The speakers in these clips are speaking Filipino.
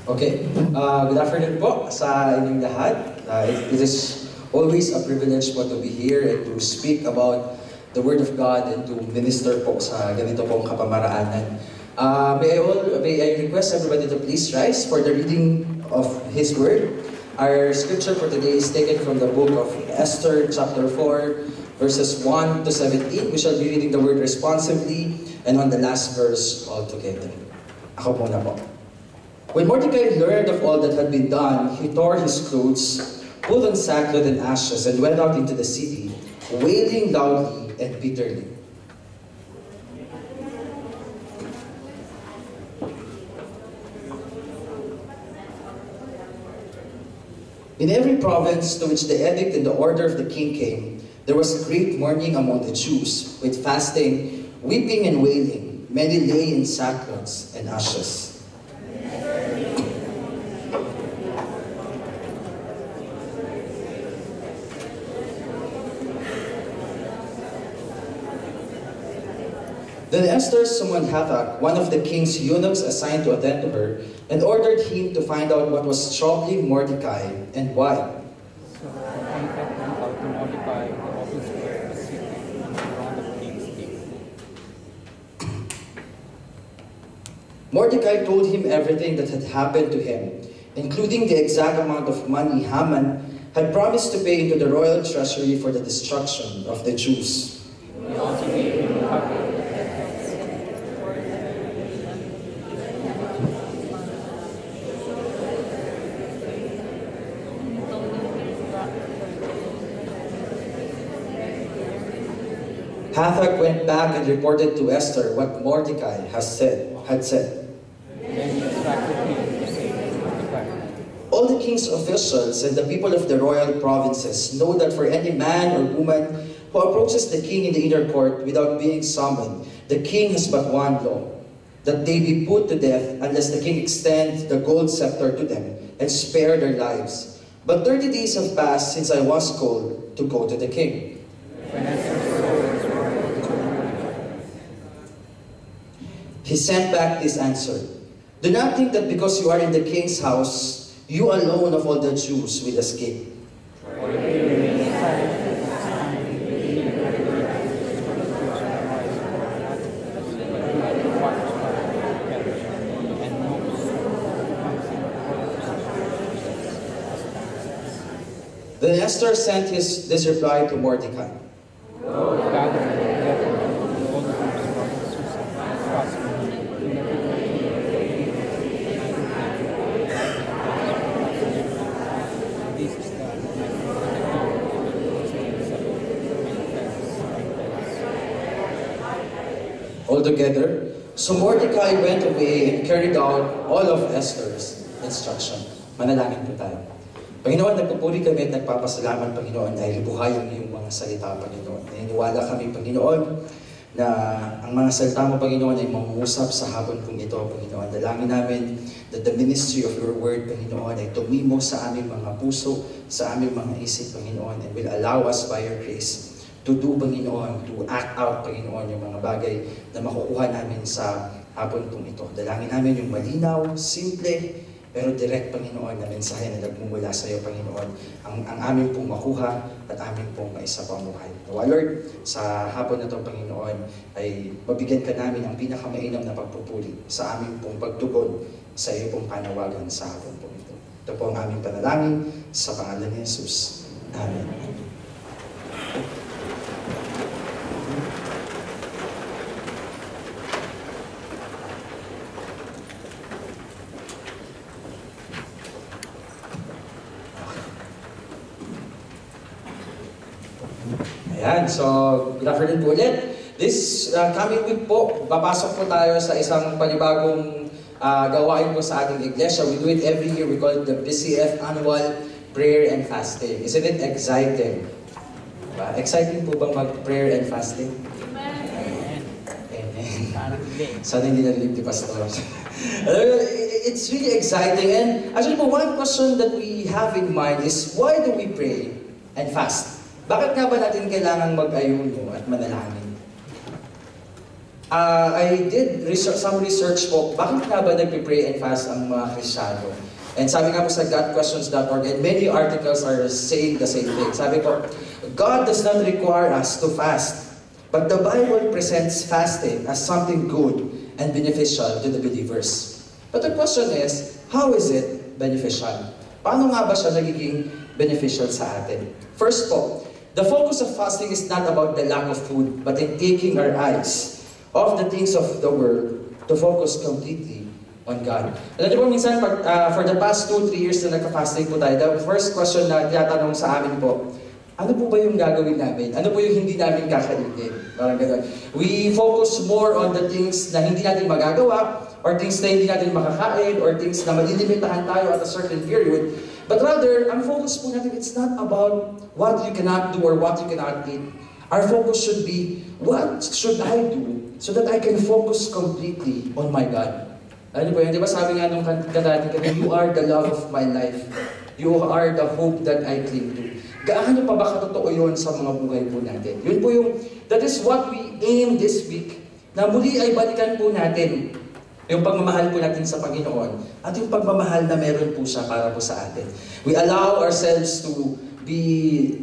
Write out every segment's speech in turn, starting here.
Okay, good afternoon po sa inyong lahat. It is always a privilege po to be here and to speak about the Word of God and to minister po sa ganito pong kapamaraanan. May I request everybody to please rise for the reading of His Word. Our scripture for today is taken from the book of Esther, chapter 4, verses 1 to 17. We shall be reading the Word responsively and on the last verse altogether. Ako muna po. When Mordecai learned of all that had been done, he tore his clothes, put on sackcloth and ashes, and went out into the city, wailing loudly and bitterly. In every province to which the edict and the order of the king came, there was great mourning among the Jews, with fasting, weeping and wailing. Many lay in sackcloths and ashes. Then Esther summoned Hathach, one of the king's eunuchs assigned to attend to her, and ordered him to find out what was troubling Mordecai and why. So Mordecai went out to Mordecai in the open square of the city in front of the king's gate. Mordecai told him everything that had happened to him, including the exact amount of money Haman had promised to pay into the royal treasury for the destruction of the Jews. He also gave him a copy. Hathach went back and reported to Esther what Mordecai had said. Then he instructed him to say to Mordecai, All the king's officials and the people of the royal provinces know that for any man or woman who approaches the king in the inner court without being summoned, the king has but one law, that they be put to death unless the king extend the gold scepter to them and spare their lives. But 30 days have passed since I was called to go to the king. when Esther saw He sent back this answer. Do not think that because you are in the king's house, you alone of all the Jews will escape. Then Esther sent this reply to Mordecai. Altogether, so Mordecai went away and carried out all of Esther's instruction. Manalangin po tayo. Panginoon, nagpupuri kami at nagpapasalamat, Panginoon, dahil buhay ang iyong mga salita, Panginoon. Naniniwala kami, Panginoon, na ang mga salita mo, Panginoon, ay mangungusap sa hapon pong ito, Panginoon. Dalangin namin that the ministry of your word, Panginoon, ay tumimo sa aming mga puso, sa aming mga isip, Panginoon, and will allow us by your grace to do, Panginoon, to act out, Panginoon, yung mga bagay na makukuha namin sa hapon pong ito. Dalangin namin yung malinaw, simple, pero direct, Panginoon, na mensahe na nagmumula sa iyo, Panginoon, ang aming pong makuha at aming pong maisapamuhay. Nawa, Lord, sa hapon na ito, Panginoon, ay mabigyan ka namin ang pinakamainam na pagpupuri sa aming pong pagtugon sa iyo pong panawagan sa hapon pong ito. Ito po ang aming panalangin sa pangalan ni Jesus. Amen. Ayan, so good afternoon po ulit. This coming week po, papasok po tayo sa isang panibagong gawain po sa ating iglesia. We do it every year. We call it the BCF Annual Prayer and Fasting. Isn't it exciting? Exciting po bang mag-prayer and fasting? Amen. Amen. Sana hindi narinig ni Pastor. It's really exciting. And actually po, one question that we have in mind is, why do we pray and fast? Bakit nga ba natin kailangan mag-ayuno at manalangin? I did some research po, bakit nga ba nagpe-pray and fast ang mga Kristiyano? And sabi nga po sa GodQuestions.org, and many articles are saying the same thing. Sabi po, God does not require us to fast, but the Bible presents fasting as something good and beneficial to the believers. But the question is, how is it beneficial? Paano nga ba siya nagiging beneficial sa atin? First po, the focus of fasting is not about the lack of food, but in taking our eyes off the things of the world to focus completely on God. Alam niyo po, minsan, for the past 2-3 years na nagka-fasting po tayo, the first question na tinatanong sa amin po, ano po ba yung gagawin namin? Ano po yung hindi namin kakainin? Parang gano'n. We focus more on the things na hindi natin magagawa, or things na hindi natin makakain, or things na malilimitahan tayo at a certain period. But rather, ang focus po natin, it's not about what you cannot do or what you cannot eat. Our focus should be, what should I do so that I can focus completely on my God? Ano po yun? Di ba sabi nga nung kadati kami, you are the love of my life. You are the hope that I cling to. Gaano pa ba katotoo yun sa mga buhay po natin? Yun po yung, that is what we aim this week, na muli ay balikan po natin yung pagmamahal po natin sa Panginoon at yung pagmamahal na meron po siya para po sa atin. We allow ourselves to be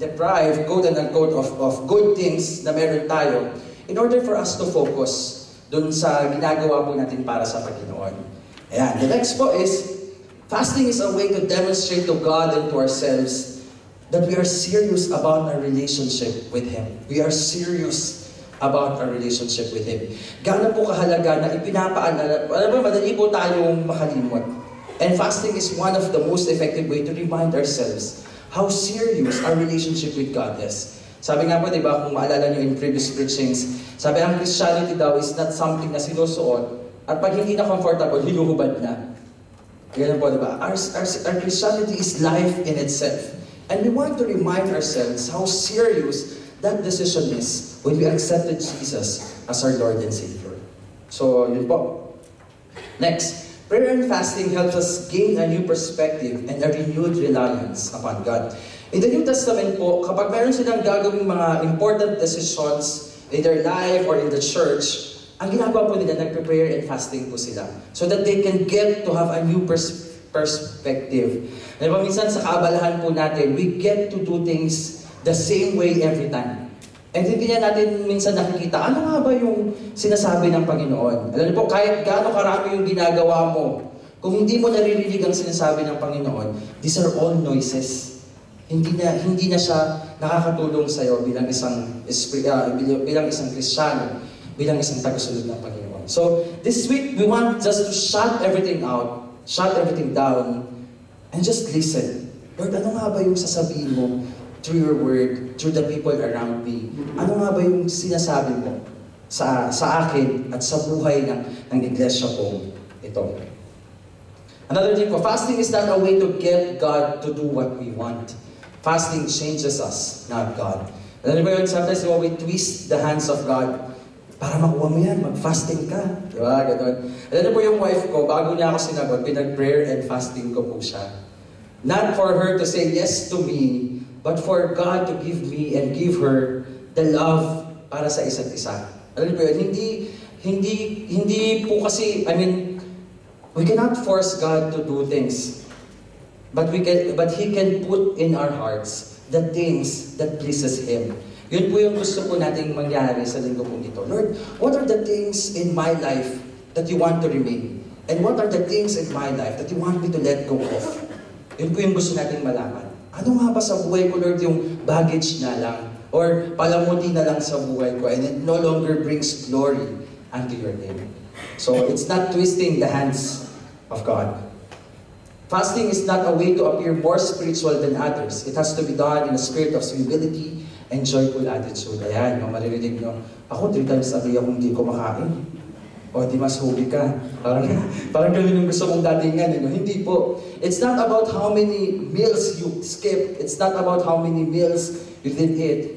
deprived, quote and unquote, of good things na meron tayo in order for us to focus dun sa ginagawa po natin para sa Panginoon. Ayan. The next po is, fasting is a way to demonstrate to God and to ourselves that we are serious about our relationship with Him. We are serious about our relationship with Him. Gaano po kahalaga na ipinapaalala, alam mo, madali po tayong makalimot. And fasting is one of the most effective way to remind ourselves how serious our relationship with God is. Sabi nga po, di ba, kung maalala nyo in previous preachings, sabi ang Christianity daw is not something na sinusuot at pag hindi na comfortable, hinuhubad na. Ganun po, di ba? Our Christianity is life in itself. And we want to remind ourselves how serious that decision is when we accepted Jesus as our Lord and Savior. So, yun po. Next, prayer and fasting helps us gain a new perspective and a renewed reliance upon God. In the New Testament po, kapag meron silang gagawing mga important decisions in their life or in the church, ang ginagawa po nila, nagpe-prayer and fasting po sila. So that they can get to have a new perspective. Diba, minsan sa kaabalahan po natin, we get to do things the same way every time. And hindi na natin minsan nakikita, ano nga ba yung sinasabi ng Panginoon? Alam niyo po, kahit gaano karami yung ginagawa mo, kung hindi mo naririnig ang sinasabi ng Panginoon, these are all noises. Hindi na siya nakakatulong sa iyo bilang isang Kristiyano, bilang isang tagasunod ng Panginoon. So, this week, we want just to shut everything out, shut everything down, and just listen. Lord, ano nga ba yung sasabihin mo through your word, through the people around me? Ano nga ba yung sinasabi mo sa akin at sa buhay ng iglesia ko ito? Another thing po, fasting is not a way to get God to do what we want. Fasting changes us, not God. Alam niyo ba yun, sometimes we twist the hands of God para makuha mo yan, mag-fasting ka. Diba? Ganun. Alam niyo po yung wife ko, bago niya ako sinagot, pinag-prayer and fasting ko po siya. Not for her to say yes to me, but for God to give me and give her the love para sa isa't isa. Alam niyo po yun, hindi po kasi, we cannot force God to do things. But He can put in our hearts the things that pleases Him. Yun po yung gusto po nating mangyari sa linggo po ito. Lord, what are the things in my life that you want to remain? And what are the things in my life that you want me to let go of? Yun po yung gusto nating malaman. Ano nga ba sa buhay ko, Lord, yung baggage na lang? Or palamuti na lang sa buhay ko and it no longer brings glory unto your name. So it's not twisting the hands of God. Fasting is not a way to appear more spiritual than others. It has to be done in a spirit of humility and joyful attitude. Ayan, yung maririnig nyo, ako 3 times a day akong hindi ko makain. O, di mas huli ka. Parang gano'n yung gusto mong datingan. Hindi po. It's not about how many meals you skip. It's not about how many meals you didn't eat.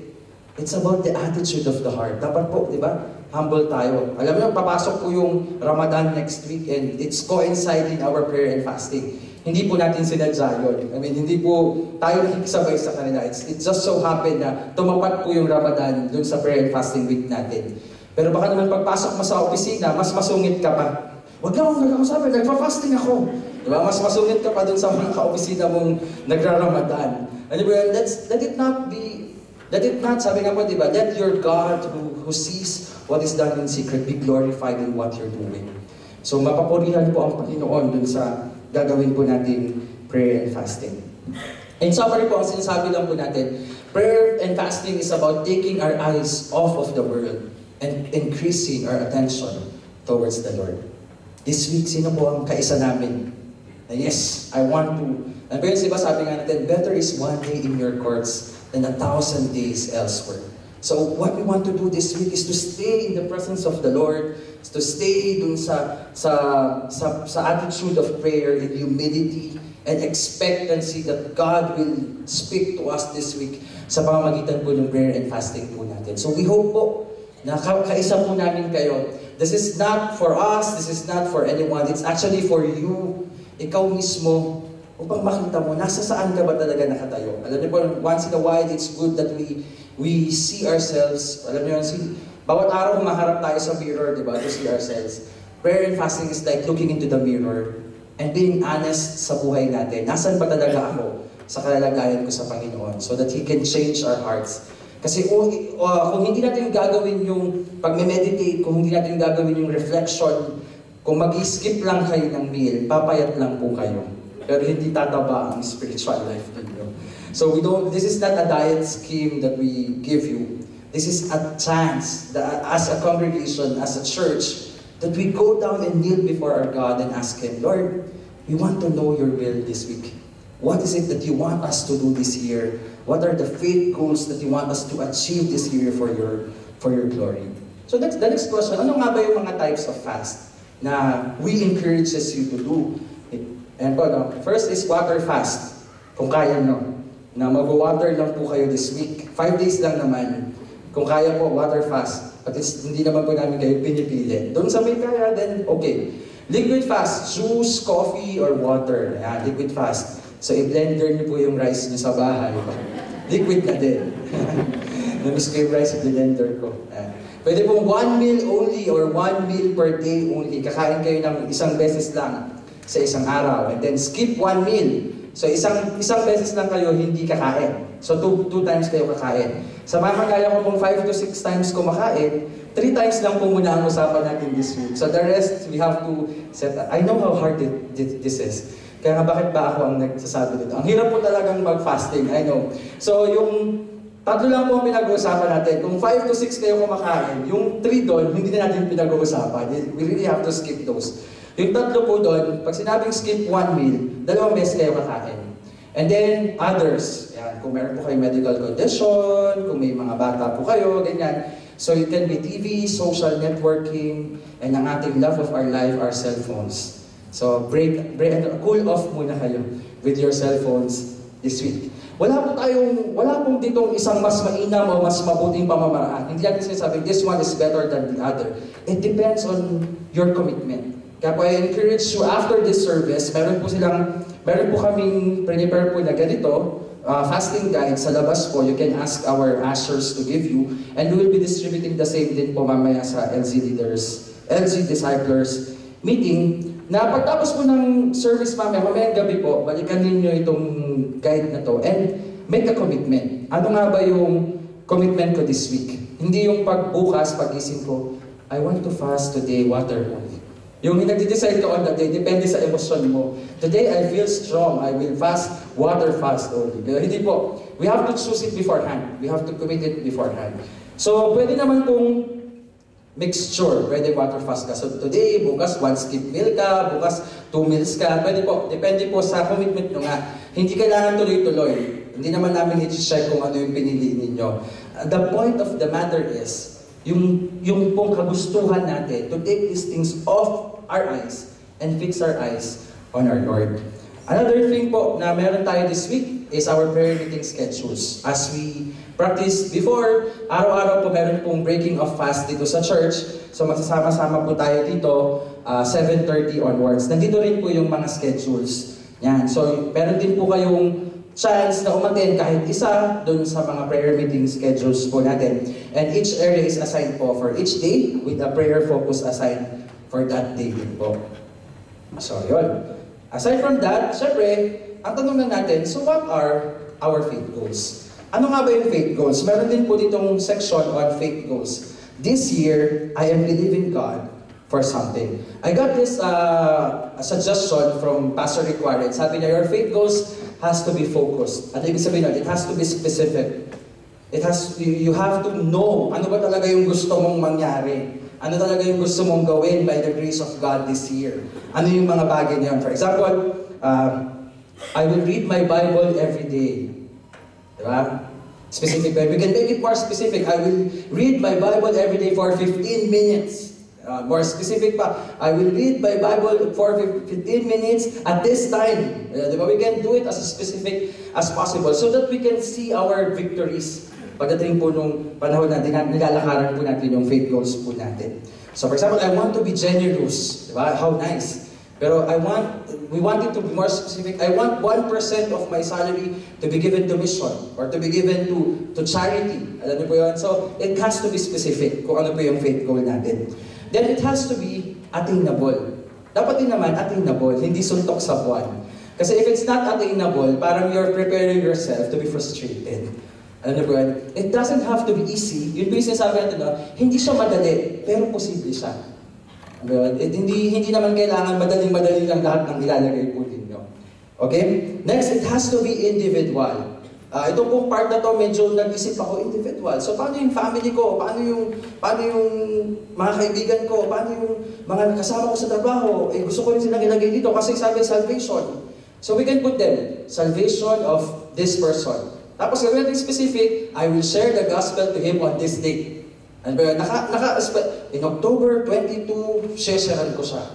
It's about the attitude of the heart. Dapat po, di ba? Humble tayo. Alam mo, papasok po yung Ramadan next week and it's coinciding our prayer and fasting. Hindi po natin sinadya yun. Hindi po tayo nakikisabay sa kanila. It just so happened na tumapat po yung Ramadan dun sa prayer and fasting week natin. Pero baka naman pagpasok mo sa opisina, mas masungit ka pa. Huwag na akong nag-usapin, nagpa-fasting ako. Diba? Mas masungit ka pa dun sa mga ka-opisina mong nagraramadan. Ano ba yun? Let it not, sabi nga po, diba? Let your God who sees what is done in secret be glorified in what you're doing. So mapapurihan po ang Panginoon dun sa gagawin po natin prayer and fasting. In summary po, ang sinasabi lang po natin, prayer and fasting is about taking our eyes off of the world and increasing our attention towards the Lord. This week, sino po ang kaisa namin? Yes, I want to. Ano ba yun, diba sabi nga natin, better is one day in your courts than 1,000 days elsewhere. So what we want to do this week is to stay in the presence of the Lord, to stay dun sa attitude of prayer in humility and expectancy that God will speak to us this week sa pamamagitan po ng prayer and fasting po natin. So we hope po na kaisa po namin kayo. This is not for us, this is not for anyone, it's actually for you, ikaw mismo, upang makita mo, nasa saan ka ba talaga nakatayo. Alam niyo po, once in a while, it's good that we see ourselves, alam niyo yun, bawat araw humaharap tayo sa mirror, di ba, to see ourselves. Prayer and fasting is like looking into the mirror and being honest sa buhay natin. Nasaan ba talaga ako sa kalalagayan ko sa Panginoon so that He can change our hearts. Kasi kung hindi natin gagawin yung pag-meditate, kung hindi natin gagawin yung reflection, kung mag-skip lang kayo ng meal, papayat lang po kayo. Pero hindi tataba ang spiritual life ninyo. So this is not a diet scheme that we give you. This is a chance that as a congregation, as a church, that we go down and kneel before our God and ask Him, Lord, we want to know your will this week. What is it that you want us to do this year? What are the faith goals that you want us to achieve this year for your glory? So that's the next question. Ano nga ba yung mga types of fast na we encourages you to do? And po, no? First is water fast. Kung kaya nyo. Na mag-water lang po kayo this week. 5 days lang naman. Kung kaya po, water fast. At hindi naman po namin kayo pinipili. Doon sa may kaya, then okay. Liquid fast. Juice, coffee, or water. Ayan, liquid fast. So, i-blender niyo po yung rice niyo sa bahay. Liquid na din. Namiss ko yung rice, i-blender ko. Pwede pong 1 meal only or 1 meal per day only. Kakain kayo ng isang beses lang sa isang araw. And then skip 1 meal. So, isang beses lang kayo hindi kakain. So, 2 times kayo kakain. Sa mga kaya ko pong 5 to 6 times kumakain, 3 times lang po muna ang usapan natin this week. So, the rest, we have to set. I know how hard this is. Kaya nga, bakit ba ako ang nagsasabi dito? Ang hirap po talagang mag-fasting, I know. So, yung 3 lang po ang pinag-uusapan natin. Kung 5 to 6 kayo kumakain, yung 3 doon, hindi na natin pinag-uusapan. We really have to skip those. Yung 3 po doon, pag sinabing skip 1 meal, 2 beses kayo kakain. And then, others. Yan, kung meron po kayo medical condition, kung may mga bata po kayo, ganyan. So, it can be TV, social networking, and ang ating love of our life, our cell phones. So, cool off muna kayo with your cell phones this week. Wala pong ditong isang mas mainam o mas mabuting pamamaraan. Hindi natin sinasabi, this one is better than the other. It depends on your commitment. Kaya po, I encourage you, after this service, meron po kaming prepare po na ganito, fasting guide sa labas po. You can ask our ushers to give you. And we will be distributing the same din po mamaya sa LZ Disciplers meeting. Na pagtapos po ng service mamayang gabi po, balikan ninyo itong guide na to and make a commitment. Ano nga ba yung commitment ko this week? Hindi yung pagbukas, pag-isip ko, I want to fast today, water only. Yung nag-decide ka on that day, depende sa emosyon mo. Today, I feel strong, I will fast, water fast only. Pero hindi po. We have to choose it beforehand. We have to commit it beforehand. So, pwede naman pong mixture. Pwede water fast ka. So today, bukas 1 skip meal ka, bukas 2 meals ka. Pwede po. Depende po sa commitment nyo nga. Hindi kailangan tuloy-tuloy. Hindi naman namin i-check kung ano yung pinili ninyo. The point of the matter is, yung pong kagustuhan natin to take these things off our eyes and fix our eyes on our Lord. Another thing po na meron tayo this week is our prayer meeting schedules. As we practice before, araw-araw po meron pong breaking of fast dito sa church. So magsasama-sama po tayo dito 7:30 onwards. Nandito rin po yung mga schedules. Yan. So meron din po kayong chance na umattend kahit isa dun sa mga prayer meeting schedules po natin. And each area is assigned po for each day with a prayer focus assigned for that day din po. So, yun. Aside from that, syempre, ang tanong na natin, so what are our faith goals? Ano nga ba yung faith goals? Meron din po ditong section on faith goals. This year, I am believing God for something. I got this a suggestion from Pastor Rick Warren. Sabi niya, your faith goals has to be focused. At ibig sabihin nun, it has to be specific. You have to know ano ba talaga yung gusto mong mangyari. Ano talaga yung gusto mong gawin by the grace of God this year. Ano yung mga bagay niyan. For example, I will read my Bible every day. Diba? Specific. We can make it more specific. I will read my Bible every day for 15 minutes. More specific pa, I will read my Bible for 15 minutes at this time. Diba? We can do it as specific as possible so that we can see our victories pagdating po nung panahon na nilalakaran po natin yung faith goals po natin. So for example, I want to be generous. Diba? How nice. Pero we want it to be more specific. I want 1% of my salary to be given to mission or to be given to charity. Alam niyo po yun? So it has to be specific kung ano po yung faith goal natin. Then it has to be attainable. Dapat din naman attainable, hindi suntok sa buwan. Kasi if it's not attainable, parang you're preparing yourself to be frustrated. Alam niyo po yan? It doesn't have to be easy. Yun po yung sinasabi natin, no? Hindi siya madali, pero posible siya. Hindi naman kailangan madaling-madali lang lahat ng ilalagay po ninyo. Okay? Next, it has to be individual. Ito pong part na to, medyo nag-isip ako individual. So, paano yung family ko? Paano yung mga kaibigan ko? Paano yung mga kasama ko sa trabaho? Gusto ko rin silang ilagay dito kasi sabi salvation. So, we can put them, salvation of this person. Tapos, gawin natin specific, I will share the gospel to him on this day. And in October 22, share-sharean ko siya.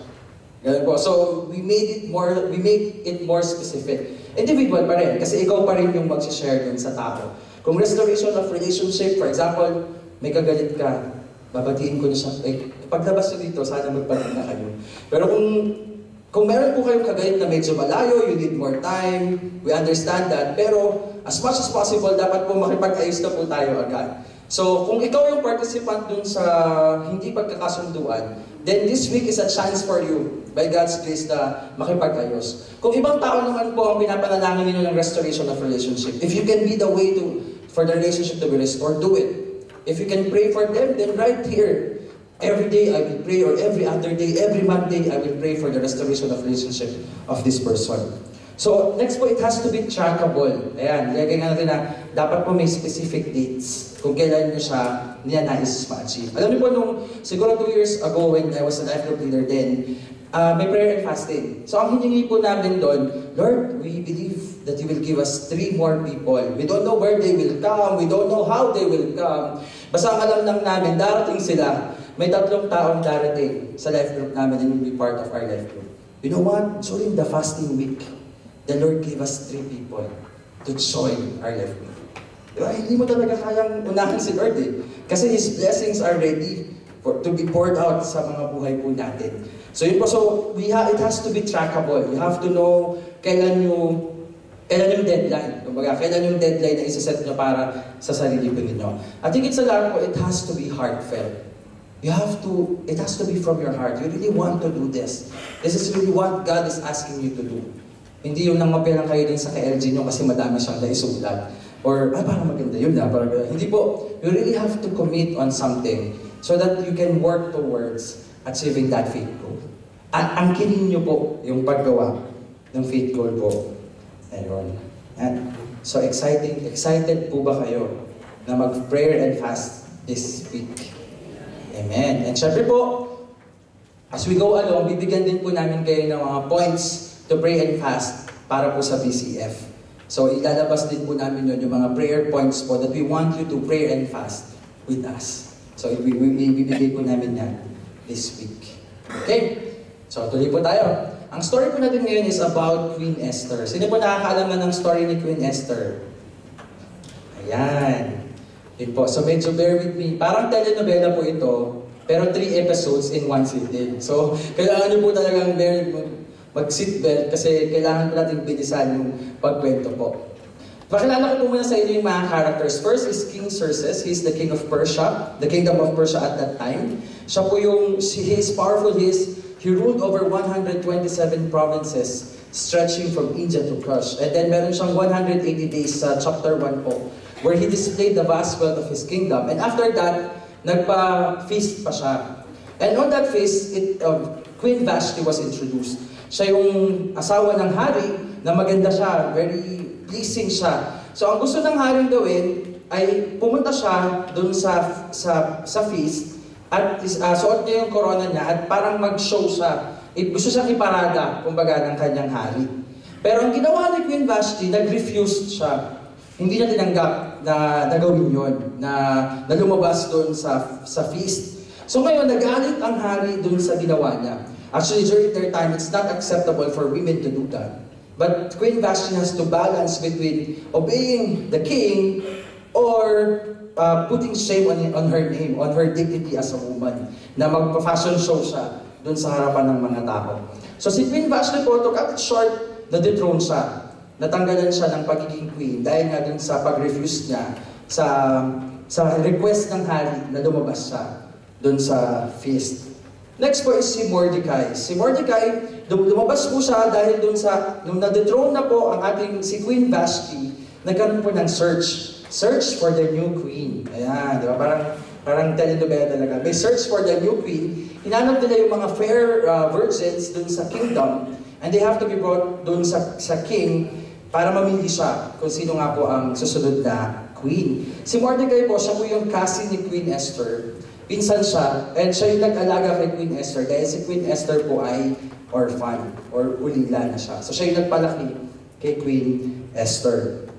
Ganun po. So, we made it more specific. Individual pa rin, kasi ikaw pa rin yung mag-share dun sa tao. Kung restoration of relationship, for example, may kagalit ka, babatiin ko na siya, paglabas nyo dito, sana magpalit na kayo. Pero kung meron po kayong kagalit na medyo malayo, you need more time, we understand that, pero as much as possible, dapat po makipag-ayos na po tayo agad. So, kung ikaw yung participant dun sa hindi pagkakasunduan, then this week is a chance for you, by God's grace, na makipag-ayos. Kung ibang tao naman po ang pinapanalangin ninyo ng restoration of relationship, if you can be the way for the relationship to be restored, do it. If you can pray for them, then right here, every day I will pray, or every other day, every Monday, I will pray for the restoration of relationship of this person. So, next po, it has to be trackable. Ayan, lagay nga natin na dapat po may specific dates kung kailan nyo siya niya-nais ma-achieve. Alam niyo po, siguro 2 years ago when I was a life group leader then, may prayer and fasting. So, ang hiningi po namin doon, Lord, we believe that you will give us 3 more people. We don't know where they will come. We don't know how they will come. Basta ang alam lang namin, darating sila. May 3 taong darating sa life group namin and will be part of our life group. You know what? During the fasting week, the Lord gave us 3 people to join our life group. Diba? Hindi mo talaga kayang unahin si Lord eh. Kasi His blessings are ready to be poured out sa mga buhay po natin. So yun po, it has to be trackable. You have to know kailan yung deadline. Kumbaga, kailan yung deadline na isa-set nyo para sa sarili po ninyo. I think it's a lot po, it has to be heartfelt. It has to be from your heart. You really want to do this. This is really what God is asking you to do. Hindi yung nangmapil lang kayo din sa KLG nyo kasi madami siyang naisulat. Or, parang maganda yun na. Hindi po. You really have to commit on something so that you can work towards achieving that faith goal. At angkinin nyo po yung paggawa ng faith goal po. Ayun. So, excited po ba kayo na mag-prayer and fast this week? Amen. And syempre po, as we go along, bibigyan din po namin kayo ng mga points to pray and fast para po sa BCF. So, ilalabas din po namin yun, yung mga prayer points po that we want you to pray and fast with us. So, ibibigay po namin yan this week. Okay? So, tuloy po tayo. Ang story po natin ngayon is about Queen Esther. Sino po nakakaalaman ng story ni Queen Esther? Ayan. Yun po. So, medyo bear with me. Parang telenovela po ito, pero 3 episodes in 1 sitting. So, kailangan nyo po talagang mag-seatbelt kasi kailangan po natin bilisan yung pagkwento po. Pakilala ko po muna sa inyo yung mga characters. First is King Xerxes. He's the king of Persia, the kingdom of Persia at that time. Siya po he is powerful. He ruled over 127 provinces, stretching from India to Kush. And then meron siyang 180 days sa chapter 1 po, where he displayed the vast wealth of his kingdom. And after that, nagpa-feast pa siya. And on that feast, Queen Vashti was introduced. Siya yung asawa ng hari, na maganda siya, very pleasing siya. So ang gusto ng haring gawin ay pumunta siya doon sa feast at suot niya yung corona niya at parang mag-show siya. Gusto siyang iparada, kumbaga, ng kanyang hari. Pero ang ginawa ni Queen Vashti, nag-refuse siya. Hindi niya tinanggap na gawin yun, na lumabas doon sa feast. So ngayon, nagalit ang hari doon sa ginawa niya. Actually, during their time, it's not acceptable for women to do that. But Queen Vashti has to balance between obeying the king or putting shame on her name, on her dignity as a woman, na magpa-fashion show siya doon sa harapan ng mga tao. So si Queen Vashti po, to cut it short, na-dethrone siya. Natanggalan siya ng pagiging queen dahil nga doon sa pag-refuse niya sa request ng hari na lumabas siya doon sa feast. Next po is si Mordecai. Si Mordecai, lumabas po siya dahil doon nung na-dethrone na po ang ating si Queen Vashti, nagkaroon po ng search. Search for the new queen. Ayan, di ba? Parang telenovela talaga. May search for the new queen. Hinanap nila yung mga fair virgins doon sa kingdom, and they have to be brought doon sa king para mamili siya kung sino nga po ang susunod na queen. Si Mordecai po, siya po yung cousin ni Queen Esther. Pinsan siya, and siya yung nag-alaga kay Queen Esther dahil si Queen Esther po ay orphan or ulila na siya. So siya yung nagpalaki kay Queen Esther.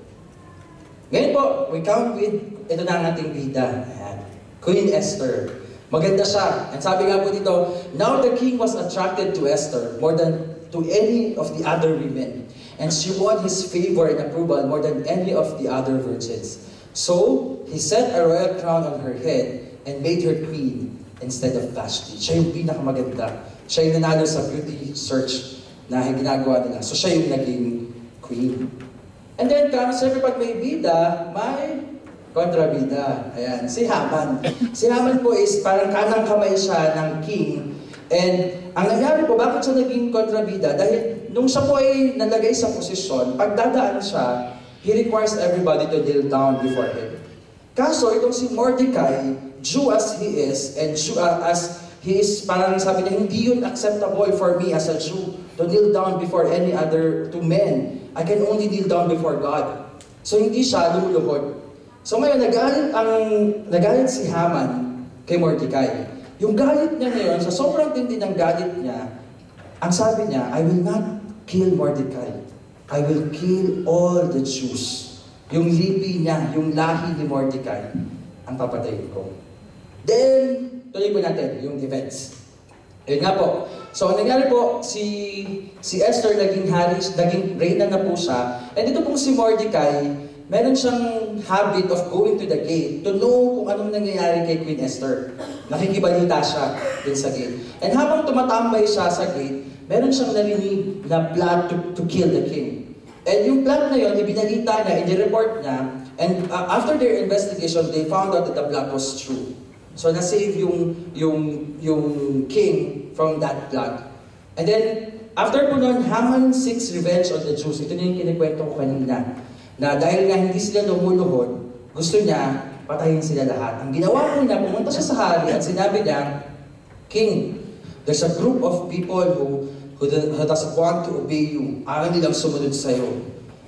Ngayon po, we count with, ito na ang ating bida. Ayan. Queen Esther. Maganda siya. And sabi nga po dito, now the king was attracted to Esther more than to any of the other women. And she won his favor and approval more than any of the other virgins. So, he set a royal crown on her head and made her queen instead of Vashti. Siya yung pinakamaganda. Siya yung nanalo sa beauty search na ginagawa nila. So siya yung naging queen. And then, siyempre pag may bida, may kontrabida. Ayan, si Haman. Si Haman po is parang kanang kamay siya ng king. And ang nangyari po, bakit siya naging kontrabida? Dahil nung siya po ay nalagay sa posisyon, pag dadaan siya, he requires everybody to kneel down before him. Kaso, itong si Mordecai, Jew as he is, and Jew as he is, parang sabi niya, hindi yun acceptable for me as a Jew to kneel down before any other two men. I can only kneel down before God. So hindi siya lumuluhod. So ngayon, nagalit si Haman kay Mordecai. Yung galit niya ngayon, sa sobrang tindi ng galit niya, ang sabi niya, I will not kill Mordecai. I will kill all the Jews. Yung lipi niya, yung lahi ni Mordecai, ang papatayin ko. Then, tuloy po natin yung events. Yun nga po. So, ang nangyari po, si Esther naging reyna na po siya. And ito pong si Mordecai, meron siyang habit of going to the gate to know kung anong nangyayari kay Queen Esther. Nakikibalita siya dun sa gate. And habang tumatambay siya sa gate, meron siyang narinig na plot to kill the king. And yung plot na yun, ibinalita niya, i-report niya, and after their investigation, they found out that the plot was true. So, na-save yung king from that plot. And then, after po nun, Haman seeks revenge on the Jews. Ito na yung kinikwento ko kanina. Na dahil nga hindi sila lumuluhod, gusto niya patayin sila lahat. Ang ginawa po niya, pumunta siya sa hari at sinabi niya, King, there's a group of people who doesn't want to obey you. Ayaw nilang sumunod sa'yo.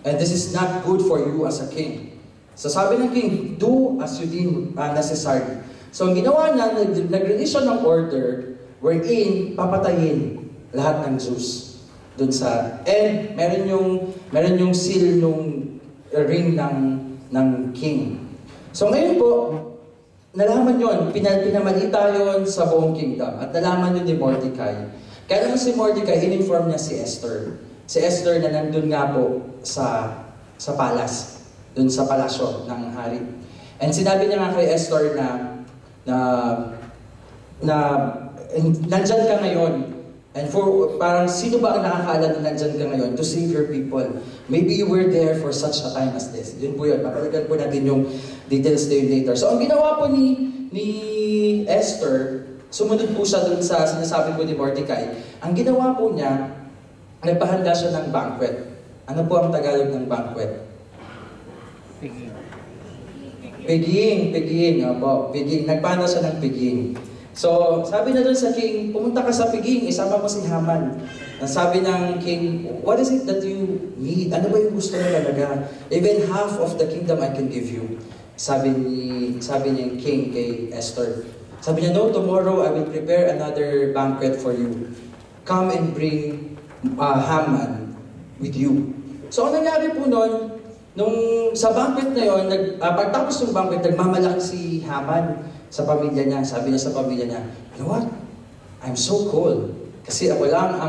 And this is not good for you as a king. So sabi ng king, do as you deem necessary. So ang ginawa niya, nag-release siya ng order wherein papatayin lahat ng Jews. Dun sa, and meron yung seal nung ring ng king. So ngayon po, nalaman yon, pinamalita yon sa buong kingdom. At nalaman yun ni Mordecai. Kaya naman si Mordecai, in-inform niya si Esther. Si Esther na nandun nga po sa palace, dun sa palasyo ng hari. And sinabi niya nga kay Esther na nandyan ka ngayon. And parang sino ba ang nakakaalam na nandyan ka ngayon to save your people? Maybe you were there for such a time as this. Yun po yun. Papalikan po natin yung details na yun later. So ang ginawa po ni Esther, sumunod po siya dun sa sinasabi po ni Mordecai. Ang ginawa po niya, nagpahanda siya ng banquet. Ano po ang Tagalog ng banquet? Piging. Opo, piging. Nagpahanda siya ng piging. So, sabi na dun sa king, pumunta ka sa piging, isama mo si Haman. Sabi ng king, what is it that you need? Ano ba yung gusto mo talaga? Even half of the kingdom I can give you. Sabi niya yung king kay Esther. Sabi niya, no, tomorrow I will prepare another banquet for you. Come and bring Haman with you. So, ang nangyari po nun, sa banquet na yun, pagtapos ng banquet, nagmamalaki si Haman sa pamilya niya. Sabi niya sa pamilya niya, you know what? I'm so cold. Kasi ako lang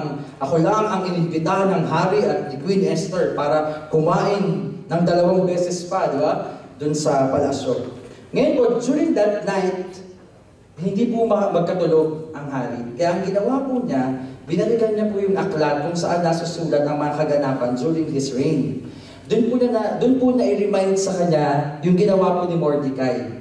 ang inimbita ng hari at ni Queen Esther para kumain ng 2 beses pa, di ba? Doon sa palasyo. Ngayon po, during that night, hindi po magkatulog ang hari. Kaya ang ginawa po niya, binalikan niya po yung aklat kung saan nasusulat ang mga kaganapan during his reign. Doon po na i-remind sa kanya yung ginawa po ni Mordecai,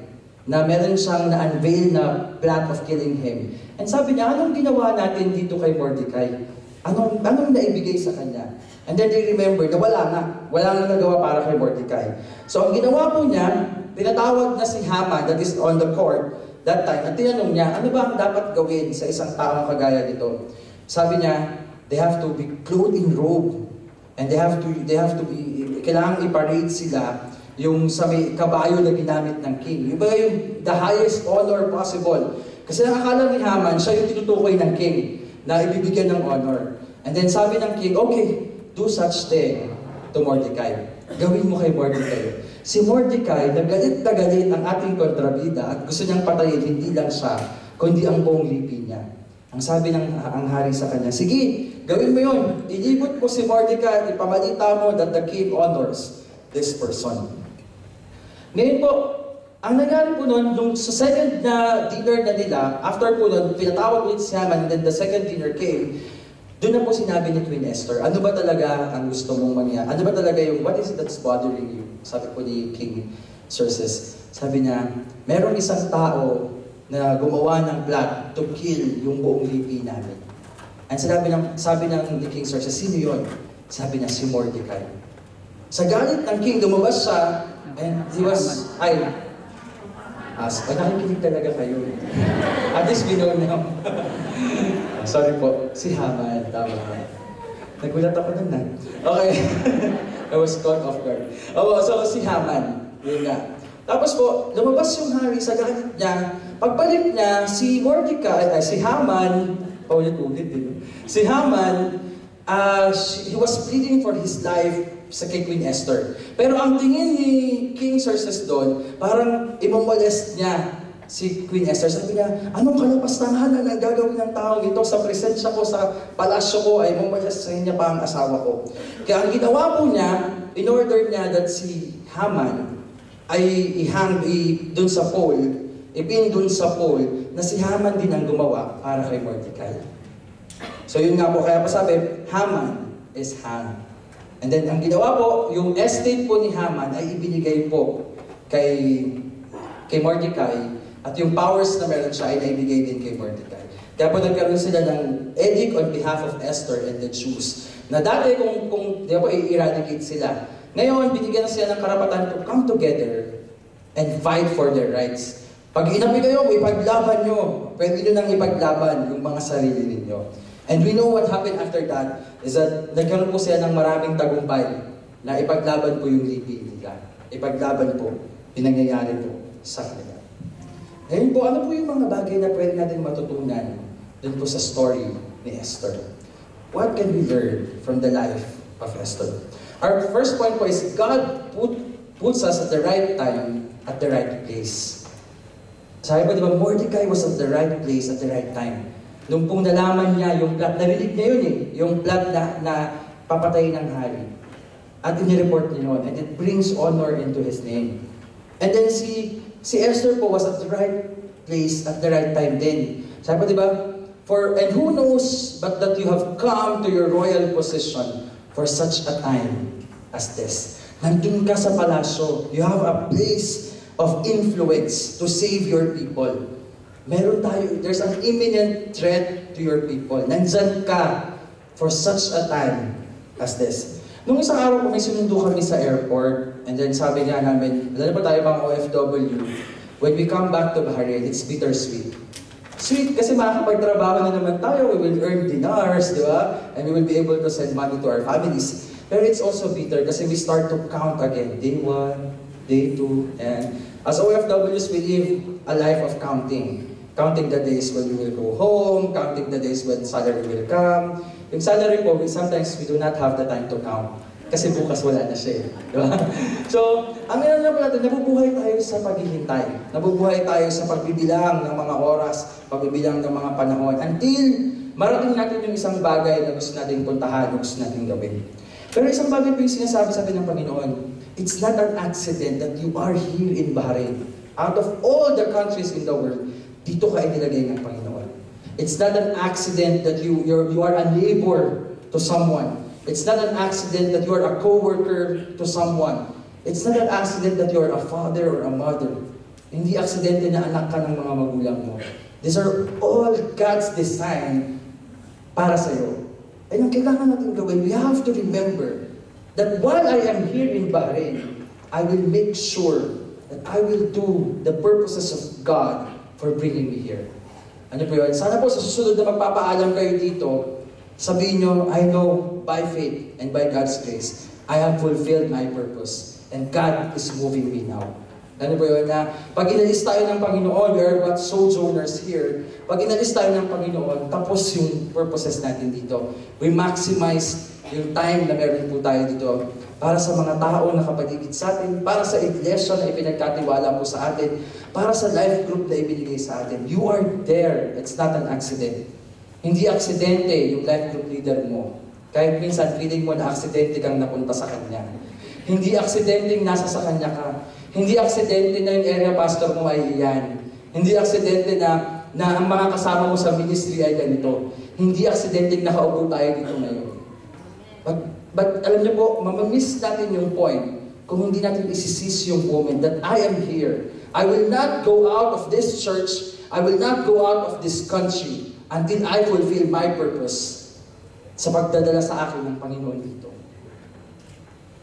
na meron siyang na-unveil na plot of killing him. And sabi niya, anong ginawa natin dito kay Mordecai? Anong naibigay sa kanya? And then they remember na wala na nagawa para kay Mordecai. So ang ginawa po niya, pinatawag na si Haman, that is on the court, that time, at tinanong niya, ano ba ang dapat gawin sa isang taong kagaya nito? Sabi niya, they have to be clothed in robe. And they have to be, kailangang i-parade sila yung sa may kabayo na ginamit ng king. Yung the highest honor possible. Kasi nakakala ni Haman, siya yung tinutukoy ng king na ibibigyan ng honor. And then sabi ng king, okay, do such thing to Mordecai. Gawin mo kay Mordecai. Si Mordecai, nagalit ang ating kontrabida at gusto niyang patayin, hindi lang siya, kundi ang buong lipi niya. Ang sabi ng ang hari sa kanya, sige, gawin mo yun. Ilibot mo si Mordecai at ipamalita mo that the king honors this person. Ngayon po, ang nangyari po nun, nung sa second na dinner na nila, after po nun, pinatawag ulit si Haman, and then the second dinner came, doon na po sinabi ni Queen Esther, ano ba talaga ang gusto mong mangyari? Ano ba talaga yung, what is it that's bothering you? Sabi po ni King Xerxes. Sabi niya, merong isang tao na gumawa ng plot to kill yung buong lipi namin. And sabi ng King Xerxes, sino yun? Sabi niya, si Mordecai. Sa galit ng king, lumabas siya, and he was, nakikinig talaga kayo. At least we know now. Sorry po, si Haman, tama. Nagulat ako nun na. Okay. I was caught off guard. So si Haman, yun nga. Tapos po, lumabas yung hari sa galit niya. Pagbalik niya, si Mordecai, si Haman, paulit-ulit din. Si Haman, he was pleading for his life sa kay Queen Esther. Pero ang tingin ni King Xerxes doon, parang imamolest niya si Queen Esther. Sabi niya, anong kalapastangan na gagawin ng taong ito sa presensya ko, sa palasyo ko, ay mamolest sa niya pa ang asawa ko. Kaya ang ginawa po niya, in order niya that si Haman ay ihang doon sa pole, ipin doon sa pole, na si Haman din ang gumawa para kay Mordecai. So yun nga po, kaya pa sabi, Haman is hanged. And then, ang ginawa po, yung estate po ni Haman ay ibinigay po kay Mordecai, at yung powers na meron siya ay naibigay din kay Mordecai. Kaya po nagkaroon sila ng edict on behalf of Esther and the Jews, na dati kung di ba po i-eradicate sila, ngayon binigyan na sila ng karapatan to come together and fight for their rights. Pag inabi kayo, ipaglaban nyo, pwede nyo nang ipaglaban yung mga sarili ninyo. And we know what happened after that is that nagkaroon po sila ng maraming tagumpay na ipaglaban po yung lipi nila. Ipaglaban po, pinangyayari po sa kanila. Ngayon po, ano po yung mga bagay na pwede natin matutunan dun po sa story ni Esther? What can we learn from the life of Esther? Our first point po is God puts us at the right time, at the right place. Sabi po, di ba, Mordecai was at the right place at the right time. Nung pong nalaman niya yung plot, narinig niya yun yung plot na papatay ng hari. At inireport niya yun, and it brings honor into his name. And then si Esther po was at the right place at the right time din. Sabi po, di ba? And who knows but that you have come to your royal position for such a time as this. Nandun ka sa palasyo. You have a place of influence to save your people. There's an imminent threat to your people. Nandyan ka for such a time as this. Nung isang araw po, may sinundo kami sa airport, and then sabi niya namin, alam po tayo mga OFW, when we come back to Bahrain, it's bittersweet. Sweet kasi makakapagtrabaho na naman tayo, we will earn dinars, di ba? And we will be able to send money to our families. Pero it's also bitter kasi we start to count again, day 1, day 2, and as OFWs, we live a life of counting. Counting the days when we will go home, counting the days when salary will come. Yung salary po, sometimes we do not have the time to count. Kasi bukas wala na siya. Diba? So, ang meron na natin, nabubuhay tayo sa paghihintay. Nabubuhay tayo sa pagbibilang ng mga oras, pagbibilang ng mga panahon, until marating natin yung isang bagay na gusto natin puntahan, gusto natin gawin. Pero isang bagay po yung sinasabi sa atin ng Panginoon, it's not an accident that you are here in Bahrain. Out of all the countries in the world, dito ka inilagay ng Panginoon. It's not an accident that you are a neighbor to someone. It's not an accident that you are a co-worker to someone. It's not an accident that you are a father or a mother. Hindi aksidente na anak ka ng mga magulang mo. These are all God's design para sa'yo. And ang kailangan natin gawin, we have to remember that while I am here in Bahrain, I will make sure that I will do the purposes of God for bringing me here. Ano po yun? Sana po sa susunod na magpapaalam kayo dito, sabihin nyo, I know by faith and by God's grace, I have fulfilled my purpose. And God is moving me now. Ano po yun? Na pag inalis tayo ng Panginoon, we are but sojourners here. Pag inalis tayo ng Panginoon, tapos yung purposes natin dito. We maximize yung time na meron po tayo dito para sa mga tao na kapaligid sa atin, para sa iglesia na ipinagkatiwala po sa atin, para sa life group na ibinigay sa atin. You are there. It's not an accident. Hindi aksidente yung life group leader mo. Kahit minsan feeling mo na aksidente kang napunta sa kanya. Hindi aksidente nasa sa kanya ka. Hindi aksidente na yung area pastor mo ay iyan. Hindi aksidente na ang mga kasama mo sa ministry ay ganito. Hindi aksidente nakaupo tayo dito ngayon. But alam niyo po, mamamiss natin yung point kung hindi natin isiseize yung moment that I am here. I will not go out of this church. I will not go out of this country until I fulfill my purpose sa pagdadala sa akin ng Panginoon dito.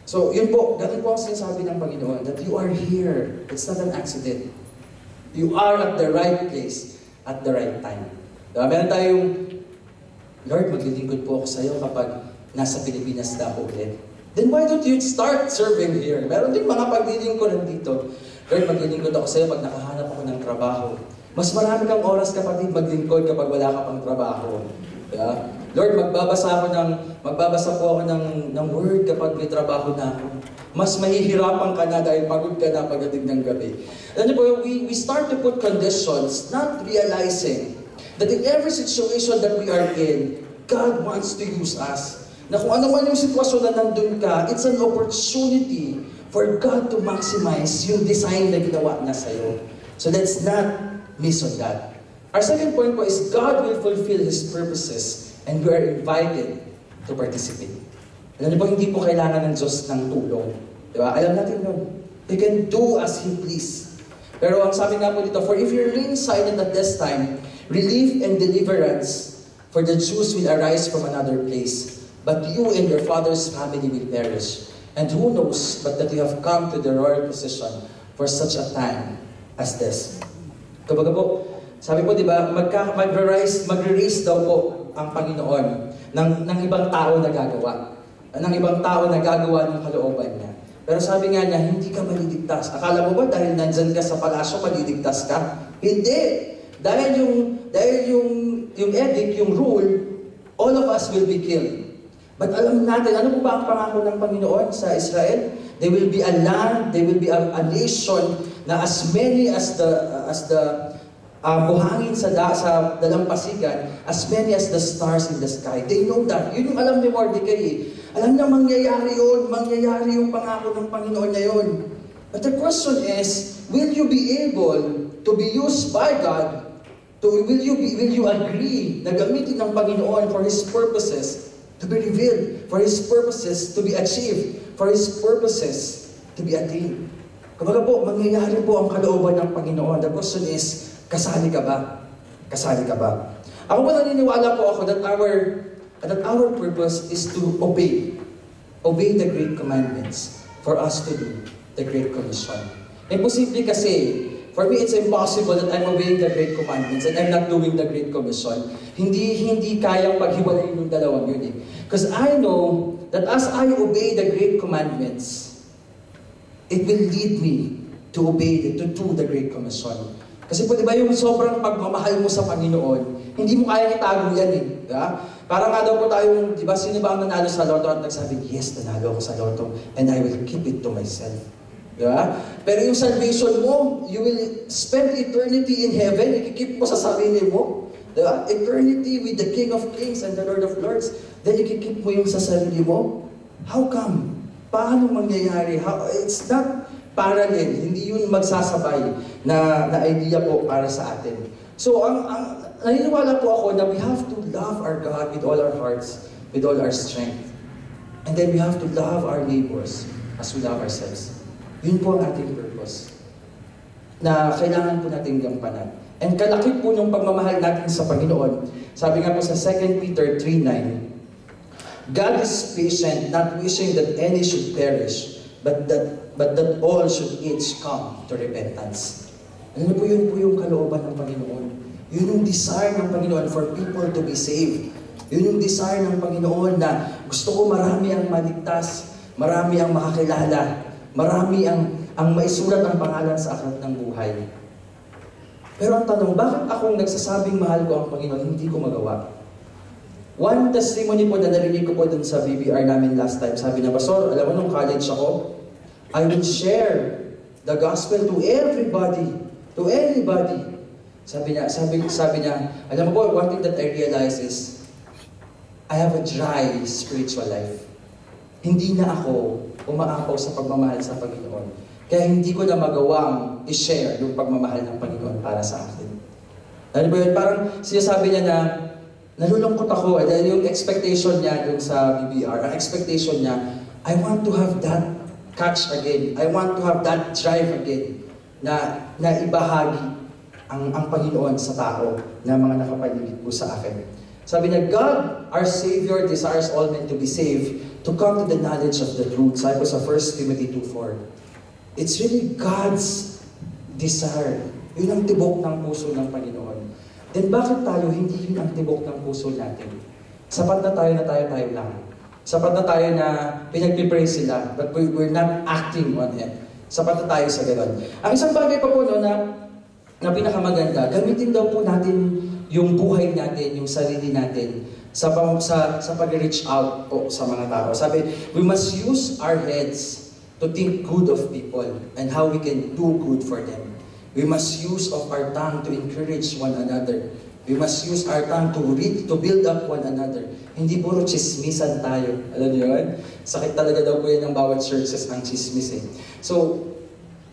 So, yun po, ganun po ang sinasabi ng Panginoon, that you are here. It's not an accident. You are at the right place at the right time. Diba? Meron tayong, Lord, maglilingkod po ako sa iyo kapag nasa Pilipinas na ako ulit. Then why don't you start serving here? Meron din mga paglilingkod dito. Lord, maglilingkod ako sa iyo pag nakahanap ako ng trabaho. Mas marami kang oras kapatid maglingkod kapag wala ka pang trabaho. Yeah? Lord, magbabasa po ako ng word kapag may trabaho na ako. Mas mahihirapan ka na dahil pagod ka na pagdating ng gabi. Alam niyo po, we start to put conditions, not realizing that in every situation that we are in, God wants to use us. Na kung ano man yung sitwasyon na nandun ka, it's an opportunity for God to maximize yung design na ginawa na sa'yo. So let's not miss on that. Our second point po is God will fulfill His purposes and we are invited to participate. Alam niyo po, hindi po kailangan ng Diyos ng tulong. Diba? Alam natin yun. He can do as He please. Pero ang sabi nga po dito, for if you remain silent at this time, relief and deliverance for the Jews will arise from another place. But you and your father's family will perish. And who knows but that you have come to the royal position for such a time as this. Kumbaga po, sabi po, di ba, magre-raise daw po ang Panginoon ng ibang tao na gagawa. Ng ibang tao na gagawa ng kalooban niya. Pero sabi nga niya, hindi ka maliligtas. Akala mo ba dahil nandyan ka sa palasyo, maliligtas ka? Hindi! Dahil yung edict, yung rule, all of us will be killed. But alam natin, ano po ba ang pangako ng Panginoon sa Israel? They will be a land, they will be a nation na as many as the buhangin sa dalampasigan, as many as the stars in the sky. They know that. Yun yung alam ni Mordecai. Alam na mangyayari yun, mangyayari yung pangako ng Panginoon na yun. But the question is, will you be able to be used by God? Will you agree na gamitin ng Panginoon for His purposes to be revealed, for His purposes to be achieved, for His purposes to be attained. Kumbaga po, mangyayari po ang kalooban ng Panginoon. The question is, kasali ka ba? Kasali ka ba? Ako po naniniwala po ako that our purpose is to obey. Obey the great commandments for us to do the Great Commission. Imposible kasi, for me, it's impossible that I'm obeying the Great Commandments and I'm not doing the Great Commission. Hindi kayang paghiwalayin yung dalawang yun eh. Because I know that as I obey the Great Commandments, it will lead me to obey, to do the Great Commission. Kasi po, di ba yung sobrang pagmamahal mo sa Panginoon, hindi mo kayang itago yan eh. Diba? Para nga daw po tayong, di ba, sino ba ang nanalo sa loto at nagsabi, yes, nanalo ako sa loto, and I will keep it to myself. Diba? Pero yung salvation mo, you will spend eternity in heaven, ikikip mo sa sarili mo. Diba? Eternity with the King of Kings and the Lord of Lords, then ikikip mo yung sa sarili mo. How come? Paano mangyayari? It's not parallel, hindi yun magsasabay na idea po para sa atin. So, naniniwala po ako na we have to love our God with all our hearts, with all our strength. And then we have to love our neighbors as we love ourselves. Yun po ang ating purpose na kailangan po natin gampanan. And kalaki po ng pagmamahal natin sa Panginoon. Sabi nga po sa 2 Peter 3:9, God is patient, not wishing that any should perish, but that all should each come to repentance. Ano po yun po yung kalooban ng Panginoon? Yun yung desire ng Panginoon for people to be saved. Yun yung desire ng Panginoon na gusto ko marami ang maligtas, marami ang makakilala, marami ang maisulat ang pangalan sa aklat ng buhay. Pero ang tanong, bakit akong nagsasabing mahal ko ang Panginoon, hindi ko magawa? One testimony po na narinig ko po dun sa BBR namin last time, sabi na, Pastor, alam mo nung college ako, I would share the gospel to everybody, to anybody. Sabi niya, alam mo po, one thing that I realize is, I have a dry spiritual life. Hindi na ako umaapaw sa pagmamahal sa Panginoon. Kaya hindi ko na magawang i-share yung pagmamahal ng Panginoon para sa akin. Ano ba yun? Parang sinasabi niya na, nalulungkot ako, dahil yung expectation niya dun sa BBR, ang expectation niya, I want to have that catch again. I want to have that drive again na ibahagi ang Panginoon sa tao na mga nakapaligid po sa akin. Sabi niya, God, our Savior, desires all men to be saved, to come to the knowledge of the truth. Sabi po sa 1 Timothy 2:4. It's really God's desire. Yun ang tibok ng puso ng Panginoon. Then bakit tayo hindi yun ang tibok ng puso natin? Sapat na tayo lang. Sapat na tayo na pinagpipray sila, but we're not acting on it. Sapat na tayo sa gano'n. Ang isang bagay pa po no, na pinakamaganda, gamitin daw po natin yung buhay natin, yung sarili natin, sa pag-reach out po sa mga tao. Sabi, we must use our heads to think good of people and how we can do good for them. We must use of our tongue to encourage one another. We must use our tongue to build up one another. Hindi puro chismisan tayo. Alam niyo yun? Sakit talaga daw po yan ng bawat churches ang chismis eh. So,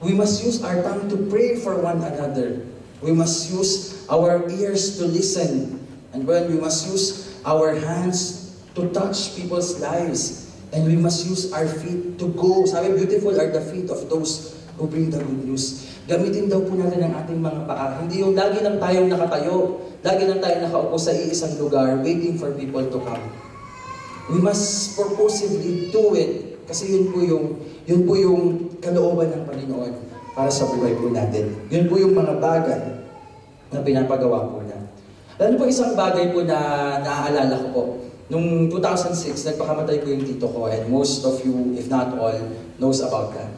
we must use our tongue to pray for one another. We must use our ears to listen. And when we must use our hands to touch people's lives. And we must use our feet to go. Sabi, beautiful are the feet of those who bring the good news. Gamitin daw po natin ang ating mga paa. Hindi yung lagi lang tayong nakatayo, lagi lang tayong nakaupo sa iisang lugar, waiting for people to come. We must purposively do it. Kasi yun po yung kalooban ng Panginoon para sa buhay po natin. Yun po yung mga bagay na pinapagawa po na. Alam po isang bagay po na naaalala ko po. Noong 2006, nagpakamatay po yung tito ko, and most of you, if not all, knows about that.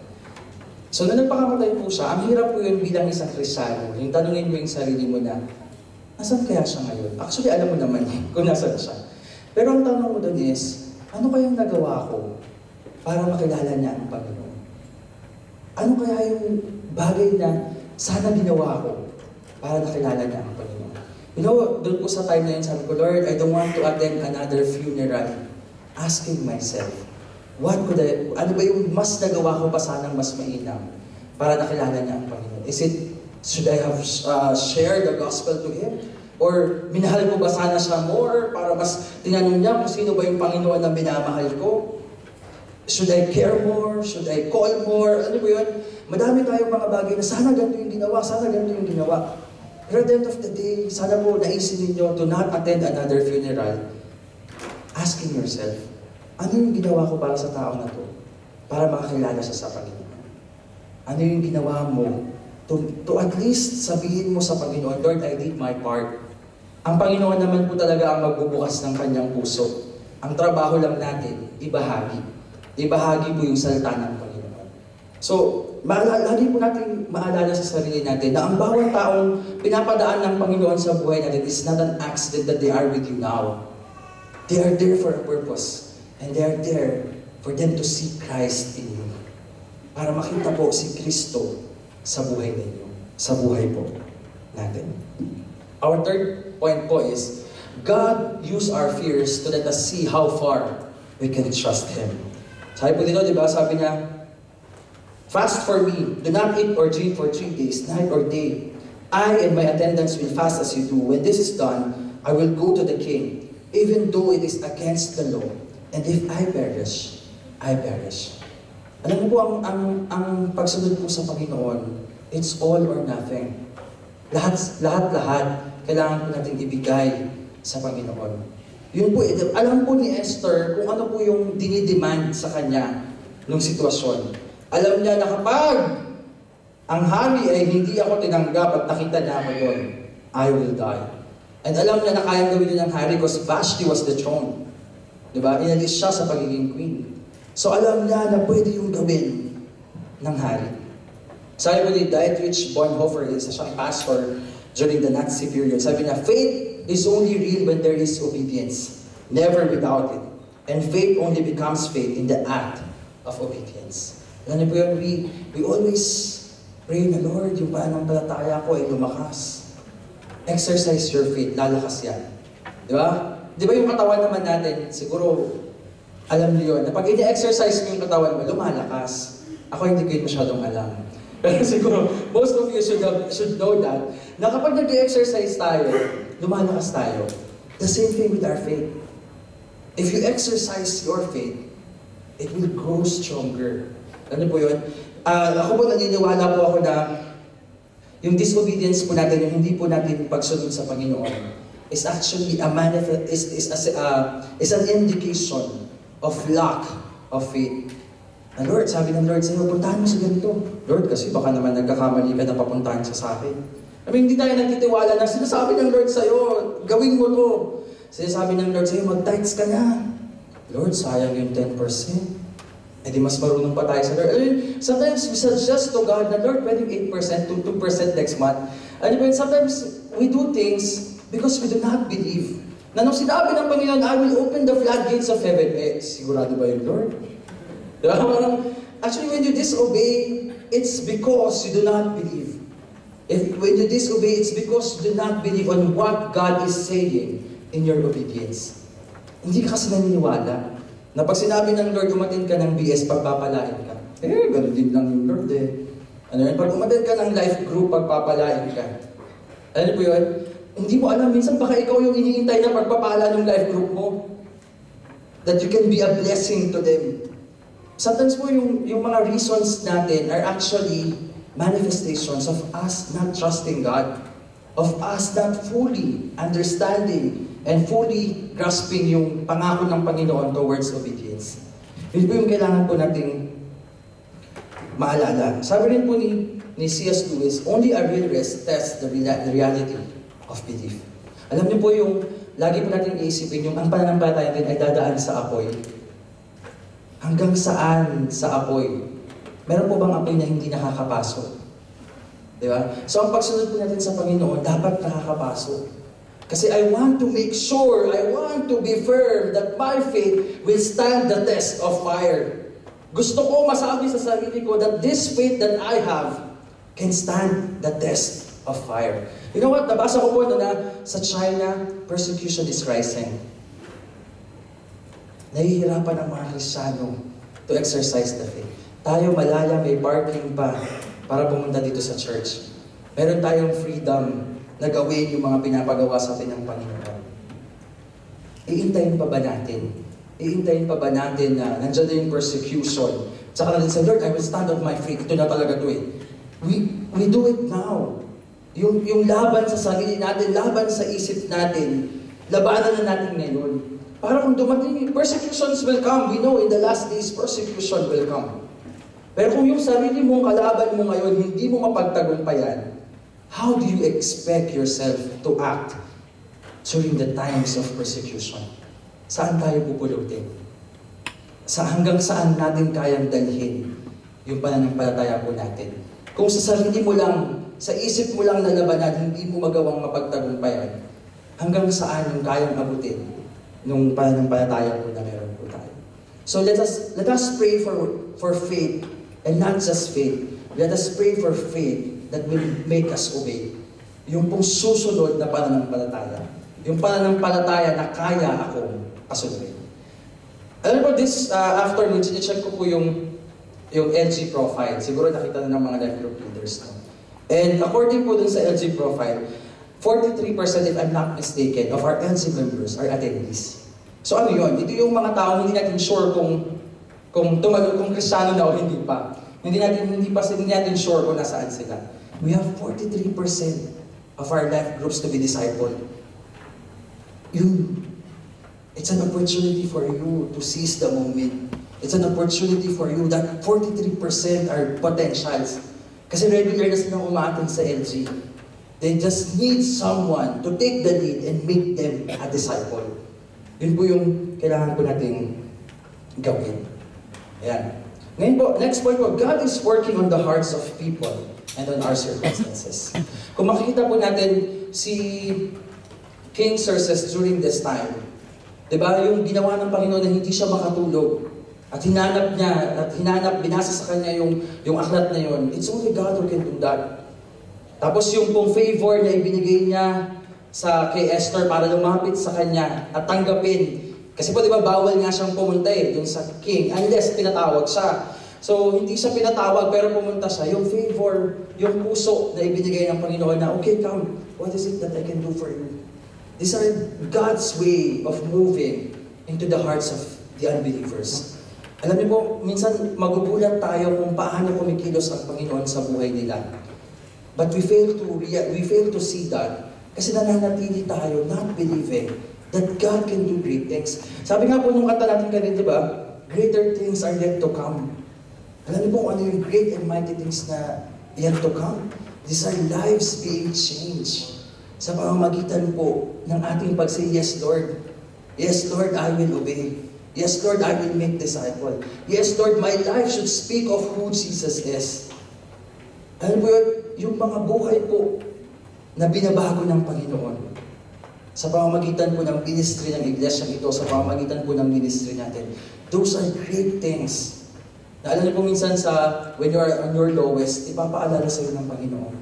So, nung nagpakamatay po siya, ang hirap po yun bilang isang Kristiyano. Yung tanungin mo yung sarili mo na, nasan kaya siya ngayon? Actually, alam mo naman kung nasan siya. Pero ang tanong mo doon is, ano kayang nagawa ko para makilala niya ang Panginoon? Ano kaya yung bagay na sana ginawa ko para nakilala niya ang Panginoon? You know, doon po sa time na yun, sabi ko, Lord, I don't want to attend another funeral. Asking myself, ano ba yung mas nagawa ko pa sanang mas mainam para nakilala niya ang Panginoon? Should I have shared the gospel to him? Or minahal ko ba sana siya more para mas tinanong niya kung sino ba yung Panginoon na minamahal ko? Should I care more? Should I call more? Ano po yun? Madami tayong mga bagay na sana ganito yung ginawa, sana ganito yung ginawa. Pero at the end of the day, sana po naisip ninyo to not attend another funeral, asking yourself, ano yung ginawa ko para sa tao na to? Para makakilala siya sa Panginoon. Ano yung ginawa mo to at least sabihin mo sa Panginoon, Lord, I did my part. Ang Panginoon naman po talaga ang magbubukas ng kanyang puso. Ang trabaho lang natin, ibahagi. Ibahagi po yung salita ng Panginoon. So, lagi po natin maalala sa sarili natin na ang bawat taong pinapadaan ng Panginoon sa buhay natin is not an accident that they are with you now. They are there for a purpose. And they are there for them to see Christ in you. Para makita po si Kristo sa buhay ninyo. Sa buhay po natin. Our third point po is, God use our fears to let us see how far we can trust Him. Sabi po dito, di ba? Sabi niya, fast for me, do not eat or drink for 3 days, night or day. I and my attendants will fast as you do. When this is done, I will go to the king, even though it is against the law. And if I perish, I perish. Alam mo po, ang pagsunod po sa Panginoon, it's all or nothing. Lahat, kailangan po natin ibigay sa Panginoon. Yun po, alam po ni Esther kung ano po yung dinidemand sa kanya nung sitwasyon. Alam niya na kapag ang hari ay hindi ako tinanggap at nakita niya ako doon, I will die. And alam niya na kayang gawin yun ng hari because Vashti was the throne. Diba? Inalis siya sa pagiging queen. So alam niya na pwede yung gawin ng hari. Sabi po ni Dietrich Bonhoeffer, isa siyang pastor during the Nazi period. Sabi niya, faith is only real when there is obedience, never without it. And faith only becomes faith in the act of obedience. Alam niyo po yun, we always pray na, Lord, yung pananampalataya ko ay lumakas. Exercise your faith, lalakas yan. Di ba? Di ba yung katawan naman natin, siguro, alam niyo yun, na pag i-exercise mo yung katawan mo, lumalakas. Ako hindi ko yun masyadong alam. Pero siguro, most of you should know that, na kapag nag-exercise tayo, lumalakas tayo. The same thing with our faith. If you exercise your faith, it will grow stronger. Ano po yun? Ako po naniniwala po ako na yung disobedience po natin, yung hindi po natin pagsunod sa Panginoon, is actually a is an indication of lack of faith. Na Lord, sabi ng Lord sa'yo, puntahan mo sa ganito. Lord, kasi baka naman nagkakamali ka na papuntahan siya sa akin. I mean, hindi tayo nagtitiwala na sinasabi ng Lord sa'yo, gawin mo to. Sinasabi ng Lord sa'yo, mag-tithes ka na. Lord, sayang yung 10%. Eh di mas marunong pa tayo sa Lord. I mean, sometimes we suggest to God na, Lord, pwedeng 8% to 2% next month. And sometimes we do things because we do not believe. Na nung sinabi ng Panginoon, I will open the floodgates of heaven. Eh, sigurado ba yun, Lord? Actually, when you disobey, it's because you do not believe. When you disobey, it's because you do not believe on what God is saying in your obedience. Hindi ka kasi naniniwala na pag sinabi ng Lord, umatin ka ng BS, pagpapalain ka. Eh, ganun din lang yung Lord eh. Ano yun? Pag umatin ka ng life group, pagpapalain ka. Ano po yun? Hindi mo alam, minsan baka ikaw yung iniintay na pagpapala ng life group mo. That you can be a blessing to them. Sometimes po yung mga reasons natin are actually manifestations of us not trusting God, of us not fully understanding and fully grasping yung pangako ng Panginoon towards obedience. Yun po yung kailangan po nating maalala. Sabi rin po ni C.S. Lewis, only a real rest tests the reality of belief. Alam niyo po yung lagi po natin iisipin yung ang pananampalataya natin ay dadaan sa apoy. Hanggang saan sa apoy? Meron po bang apoy na hindi nakakapasok? Di ba? So ang pagsunod po natin sa Panginoon, dapat nakakapasok. Kasi I want to make sure, I want to be firm that my faith will stand the test of fire. Gusto ko masabi sa sarili ko that this faith that I have can stand the test of fire. You know what? Nabasa ko po na sa China, persecution is rising. Nahihirapan ang mga Kristiyano to exercise the faith. Tayo malaya, may parking pa para pumunta dito sa church. Meron tayong freedom na gawin yung mga pinapagawa sa atin ng Panginoon. Iintayin pa ba natin? Iintayin pa ba natin na nandiyan na yung persecution? Tsaka natin sa Lord, I will stand on my feet. Ito na talaga to eh. We do it now. Yung laban sa sarili natin, laban sa isip natin, labanan na natin ngayon. Para kung dumating, persecutions will come. We know in the last days, persecution will come. Pero kung yung sarili mong kalaban mo ngayon, hindi mo mapagtagumpayan, how do you expect yourself to act during the times of persecution? Saan tayo pupulutin? Hanggang saan natin kayang dalhin yung pananampalataya po natin? Kung sa sarili mo lang, sa isip mo lang na labanan, hindi mo magawang mapagtagumpayan, hanggang saan yung kayang abutin nung pananampalataya po na meron po tayo. So let us pray for faith, and not just faith. Let us pray for faith that will make us obey. Yung pong susunod na pananampalataya. Yung pananampalataya na kaya akong kasunodin. Alam mo, this afternoon, sinecheck ko po yung LG profile. Siguro nakita na ng mga life group leaders. No? And according po dun sa LG profile, 43%, if I'm not mistaken, of our LG members are attendees. So ano yun? Ito yung mga tao hindi natin sure kung Kristiyano na o hindi pa. Hindi natin sure kung nasaan sila. We have 43% of our life groups to be discipled. It's an opportunity for you to seize the moment. It's an opportunity for you that 43% are potentials. Kasi regular na silang umaattend sa LG. They just need someone to take the lead and make them a disciple. Yun po yung kailangan po nating gawin. Ayan. Ngayon po, next point po, God is working on the hearts of people and on our circumstances. Kung makikita po natin si King Xerxes during this time, diba, yung ginawa ng Panginoon na hindi siya makatulog, at binasa sa kanya yung aklat na yun, it's only God who can do that. Tapos yung pong favor na ibinigay niya kay Esther para lumapit sa kanya at tanggapin. Kasi po diba bawal nga siyang pumunta dun sa king unless pinatawag siya. So hindi siya pinatawag pero pumunta siya. Yung favor, yung puso na ibinigay ng Panginoon na, okay, come, what is it that I can do for you? These are God's way of moving into the hearts of the unbelievers. Alam niyo po, minsan magugulat tayo kung paano kumikilos ang Panginoon sa buhay nila. But we fail to see that kasi nananatili tayo not believing that God can do great things. Sabi nga po nung kanta natin kanina, di ba? Greater things are yet to come. Alam niyo po kung ano yung great and mighty things na yet to come? These are lives being changed sa pamamagitan po ng ating pag-say, yes, Lord. Yes, Lord, I will obey. Yes, Lord, I will make disciple. Yes, Lord, my life should speak of who Jesus is. Alam po yun, yung mga buhay po na binabago ng Panginoon sa pamamagitan po ng ministry ng iglesia ito, sa pamamagitan po ng ministry natin. Those are great things. Na alam niyo po minsan when you are on your lowest, ipapaalala sa iyo ng Panginoon.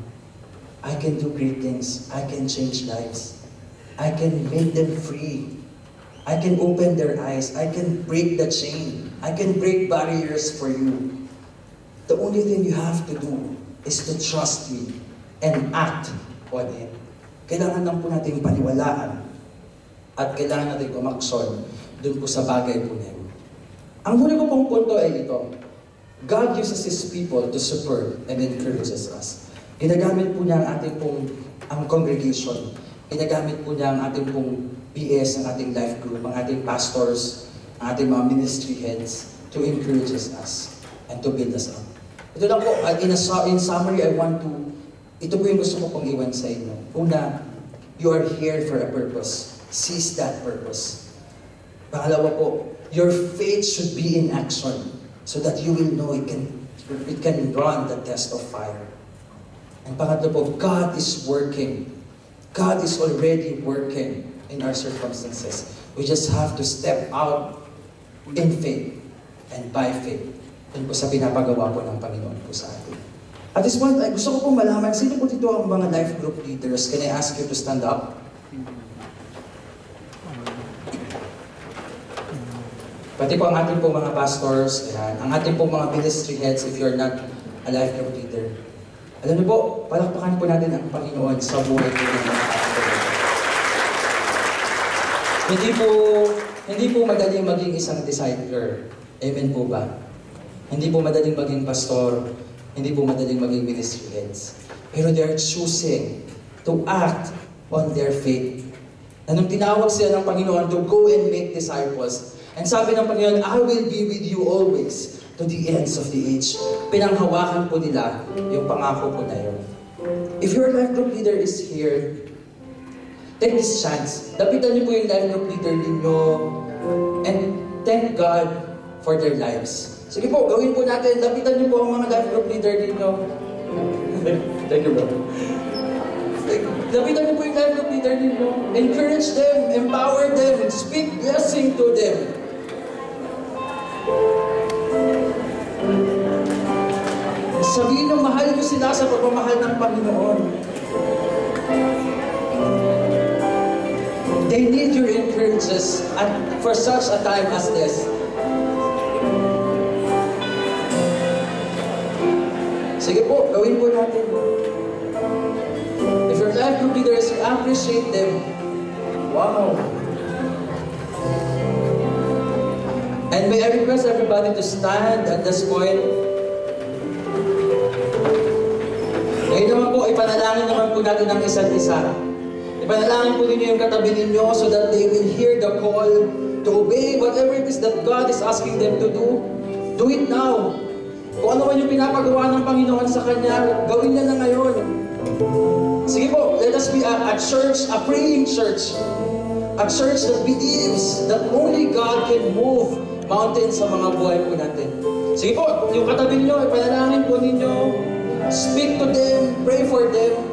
I can do great things. I can change lives. I can make them free. I can open their eyes. I can break the chain. I can break barriers for you. The only thing you have to do is to trust me and act on it. Kailangan lang po natin paniwalaan at kailangan natin umaksyon dun po sa bagay po na yun. Ang huli ko pong punto ay ito. God uses His people to support and encourages us. Ginagamit po niya ang congregation. Ginagamit po niya ang ating pong PS, ang ating life group, ang ating pastors, ang ating mga ministry heads to encourage us and to build us up. Ito lang po, in summary, ito po yung gusto ko pong iwan sa inyo. Una, you are here for a purpose. Seize that purpose. Pangalawa po, your faith should be in action so that you will know it can run the test of fire. And pangatlo po, God is working. God is already working in our circumstances. We just have to step out in faith and by faith. Yun po sa pinapagawa po ng Panginoon po sa atin. At this point, gusto ko po malaman, sino po dito ang mga life group leaders? Can I ask you to stand up? Pati po ang ating po mga pastors, ang ating po mga ministry heads if you're not a life group leader. Alam niyo po, palakpakan po natin ang Panginoon sa buhay po ng mga pastor. Hindi po madaling maging isang discipler. Amen po ba? Hindi po madaling maging pastor. Hindi po madaling maging ministry heads. Pero they are choosing to act on their faith. Na nung tinawag sila ng Panginoon to go and make disciples. And sabi ng Panginoon, I will be with you always to the ends of the age. Pinanghawakan po nila yung pangako po na yun. If your life group leader is here, take this chance. Lapitan niyo po yung life group leader ninyo and thank God for their lives. Sige po, gawin po natin. Lapitan niyo po ang mga life group leader ninyo. Thank you, bro. Lapitan niyo po yung life group leader ninyo. Encourage them, empower them, speak blessing to them. Sabihin nyo, mahal nyo sila sa pagmamahal ng Panginoon. They need your encouragements for such a time as this. Sige po, gawin po natin. If your life group leaders, you appreciate them. Wow! And may I request everybody to stand at this point. Ngayon naman po, ipanalangin naman po natin ang isa't isa. Ipanalangin po ninyo yung katabi ninyo so that they will hear the call to obey whatever it is that God is asking them to do. Do it now. Kung ano man yung pinapagawa ng Panginoon sa Kanya, gawin niya na ngayon. Sige po, let us be a church, a praying church. A church that believes that only God can move mountains sa mga buhay po natin. Sige po, yung katabi ninyo, ipanalangin po ninyo. Speak to them, pray for them.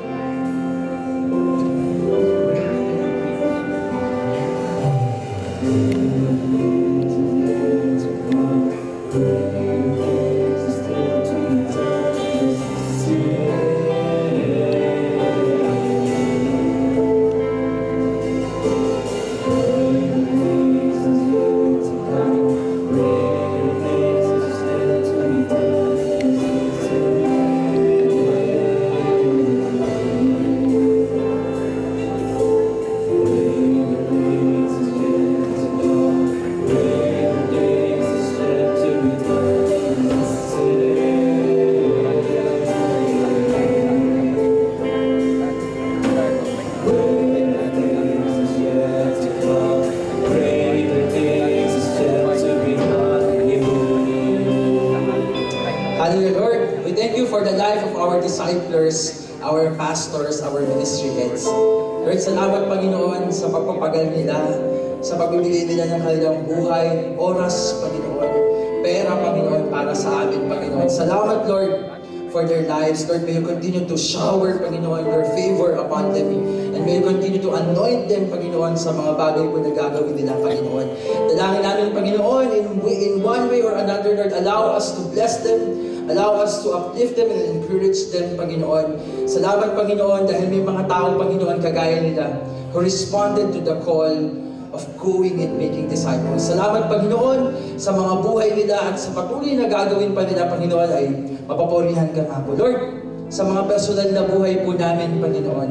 Our pastors, our ministry heads. Lord, salamat Panginoon sa pagpapagal nila, sa pagbibigay nila ng kanilang buhay, oras, Panginoon, pera, Panginoon, para sa amin, Panginoon. Salamat, Lord, for their lives. Lord, may you continue to shower, Panginoon, your favor upon them. And may you continue to anoint them, Panginoon, sa mga bagay po na gagawin nila, Panginoon. Dalangin namin, Panginoon, in one way or another, Lord, allow us to bless them. Allow us to uplift them and encourage them, Panginoon. Salamat, Panginoon, dahil may mga tao, Panginoon, kagaya nila, who responded to the call of going and making disciples. Salamat, Panginoon, sa mga buhay nila at sa patuloy na gagawin pa nila, Panginoon, ay mapapurihan ka nga po. Lord, sa mga personal na buhay po namin, Panginoon,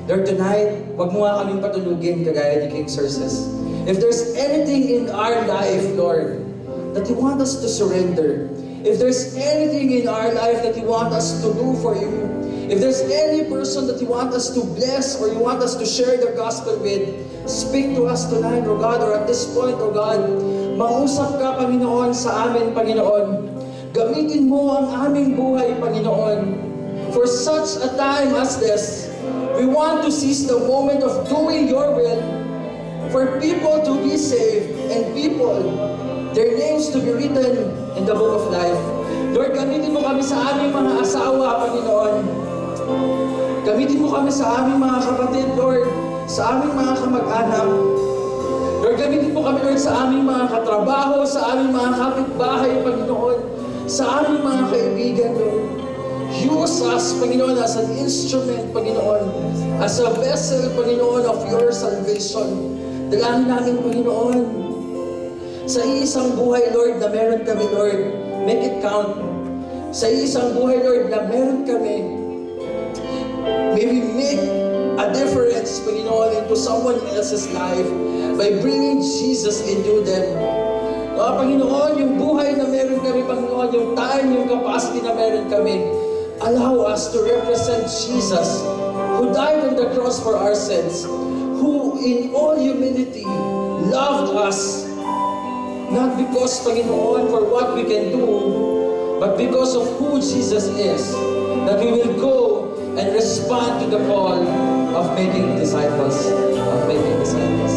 Lord, tonight, wag mo nga kaming patulugin, kagaya ni King Xerxes. If there's anything in our life, Lord, that you want us to surrender, if there's anything in our life that you want us to do for you, if there's any person that you want us to bless or you want us to share the gospel with, speak to us tonight, O God, or at this point, O God, mausap ka, Panginoon, sa amin, Panginoon. Gamitin mo ang aming buhay, Panginoon. For such a time as this, we want to seize the moment of doing your will, for people to be saved and people, their names to be written in the book of life. Lord, gamitin mo kami sa aming mga asawa, Panginoon. Gamitin mo kami sa aming mga kapatid, Lord, sa aming mga kamag-anak. Lord, gamitin mo kami, Lord, sa aming mga katrabaho, sa aming mga kapitbahay, Panginoon, sa aming mga kaibigan, Lord. Use us, Panginoon, as an instrument, Panginoon, as a vessel, Panginoon, of your salvation. Dalangin namin, Panginoon, sa isang buhay, Lord, na meron kami, Lord, make it count. Sa isang buhay, Lord, na meron kami, May we make a difference, Panginoon, into someone else's life by bringing Jesus into them. Panginoon, yung buhay na meron kami, Panginoon, yung time, yung capacity na meron kami, allow us to represent Jesus, who died on the cross for our sins, who in all humility loved us, not because, Panginoon, for what we can do, but because of who Jesus is, that we will go and respond to the call of making disciples, of making disciples.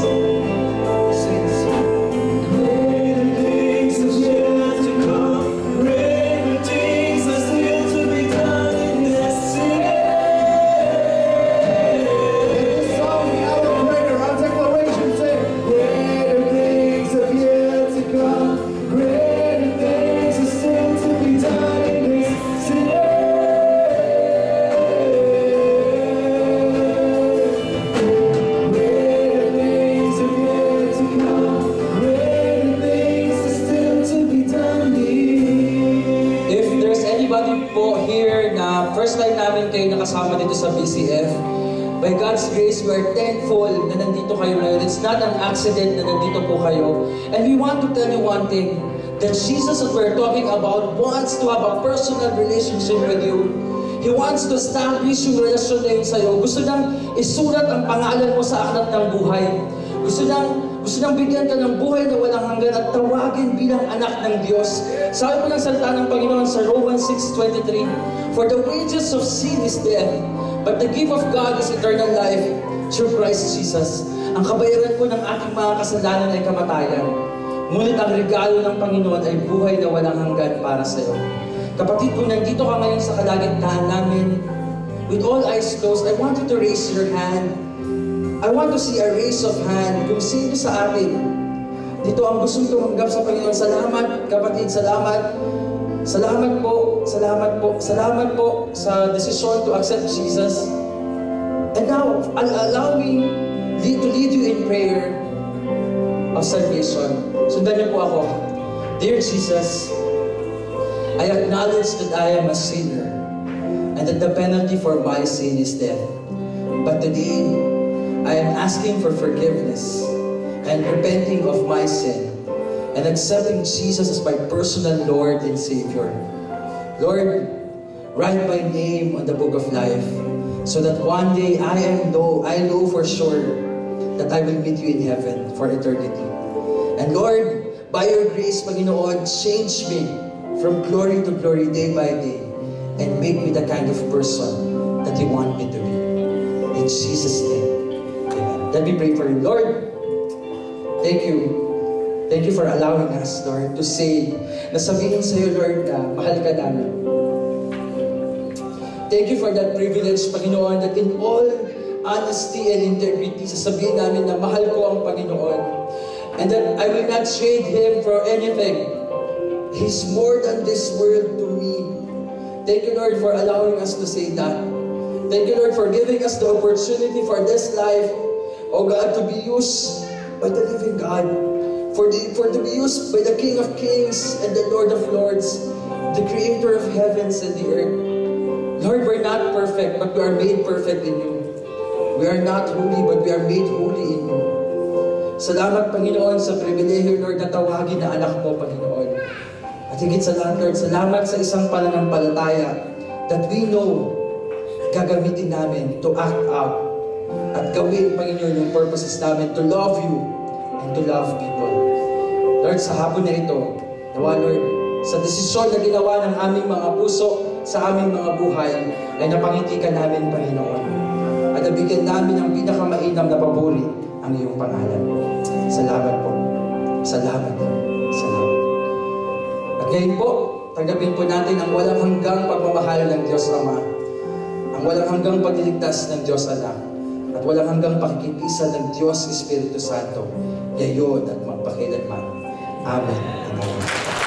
Nakasama dito sa BCF. By God's grace, we are thankful na nandito kayo ngayon. It's not an accident na nandito po kayo. And we want to tell you one thing, that Jesus that we're talking about wants to have a personal relationship with you. He wants to establish yung relasyon na yun sa'yo. Gusto nang isulat ang pangalan mo sa aklat ng buhay. Gusto nang bigyan ka ng buhay na walang hanggan at tawagin bilang anak ng Diyos. Sabi po ng salita ng Panginoon sa Romans 6:23, for the wages of sin is death, but the gift of God is eternal life through Christ Jesus. Ang kabayaran po ng ating mga kasalanan ay kamatayan. Ngunit ang regalo ng Panginoon ay buhay na walang hanggan para sa iyo. Kapatid, kung nandito ka ngayon sa kalagitnaan namin, with all eyes closed, I want you to raise your hand. I want to see a raise of hand kung sino sa atin dito ang gustong tumanggap sa Panginoon. Salamat, kapatid, salamat. Salamat po, salamat po, salamat po sa desisyon to accept Jesus. And now, allow me to lead you in prayer of salvation. Sundan niyo po ako. Dear Jesus, I acknowledge that I am a sinner and that the penalty for my sin is death. But today, I am asking for forgiveness and repenting of my sin and accepting Jesus as my personal Lord and Savior. Lord, write my name on the book of life so that one day I know for sure that I will meet you in heaven for eternity. And Lord, by your grace, Panginoon, change me from glory to glory day by day and make me the kind of person that you want me to be. In Jesus' name, amen. Let me pray for you. Lord, thank you. Thank you for allowing us, Lord, to say, na sabihin sa iyo, Lord, na mahal ka namin. Thank you for that privilege, Panginoon, that in all honesty and integrity, sasabihin namin na mahal ko ang Panginoon. And that I will not trade Him for anything. He's more than this world to me. Thank you, Lord, for allowing us to say that. Thank you, Lord, for giving us the opportunity for this life, oh God, to be used by the living God. For to be used by the King of Kings and the Lord of Lords, the Creator of heavens and the earth. Lord, we're not perfect, but we are made perfect in you. We are not holy, but we are made holy in you. Salamat, Panginoon, sa pribilehiyo, Lord, na tawagin na anak mo, Panginoon. At higit sa lahat, Lord, salamat sa isang pananampalataya that we know gagamitin namin to act out at gawin, Panginoon, yung purposes namin to love you and to love people. Lord, sa hapon na ito, nawa, Lord, sa desisyon na ginawa ng aming mga puso, sa aming mga buhay, ay napangiti ka namin, Panginoon. At nabigyan namin ang pinakamainam na papuri ang iyong pangalan. Salamat po. Salamat po. Salamat. At ngayon po, tanggapin po natin ang walang hanggang pagmamahal ng Diyos Ama, ang walang hanggang pagliligtas ng Diyos Anak, at walang hanggang pakikipisa ng Diyos Espiritu Santo, ngayon at magpakilanman. Amen. Amen.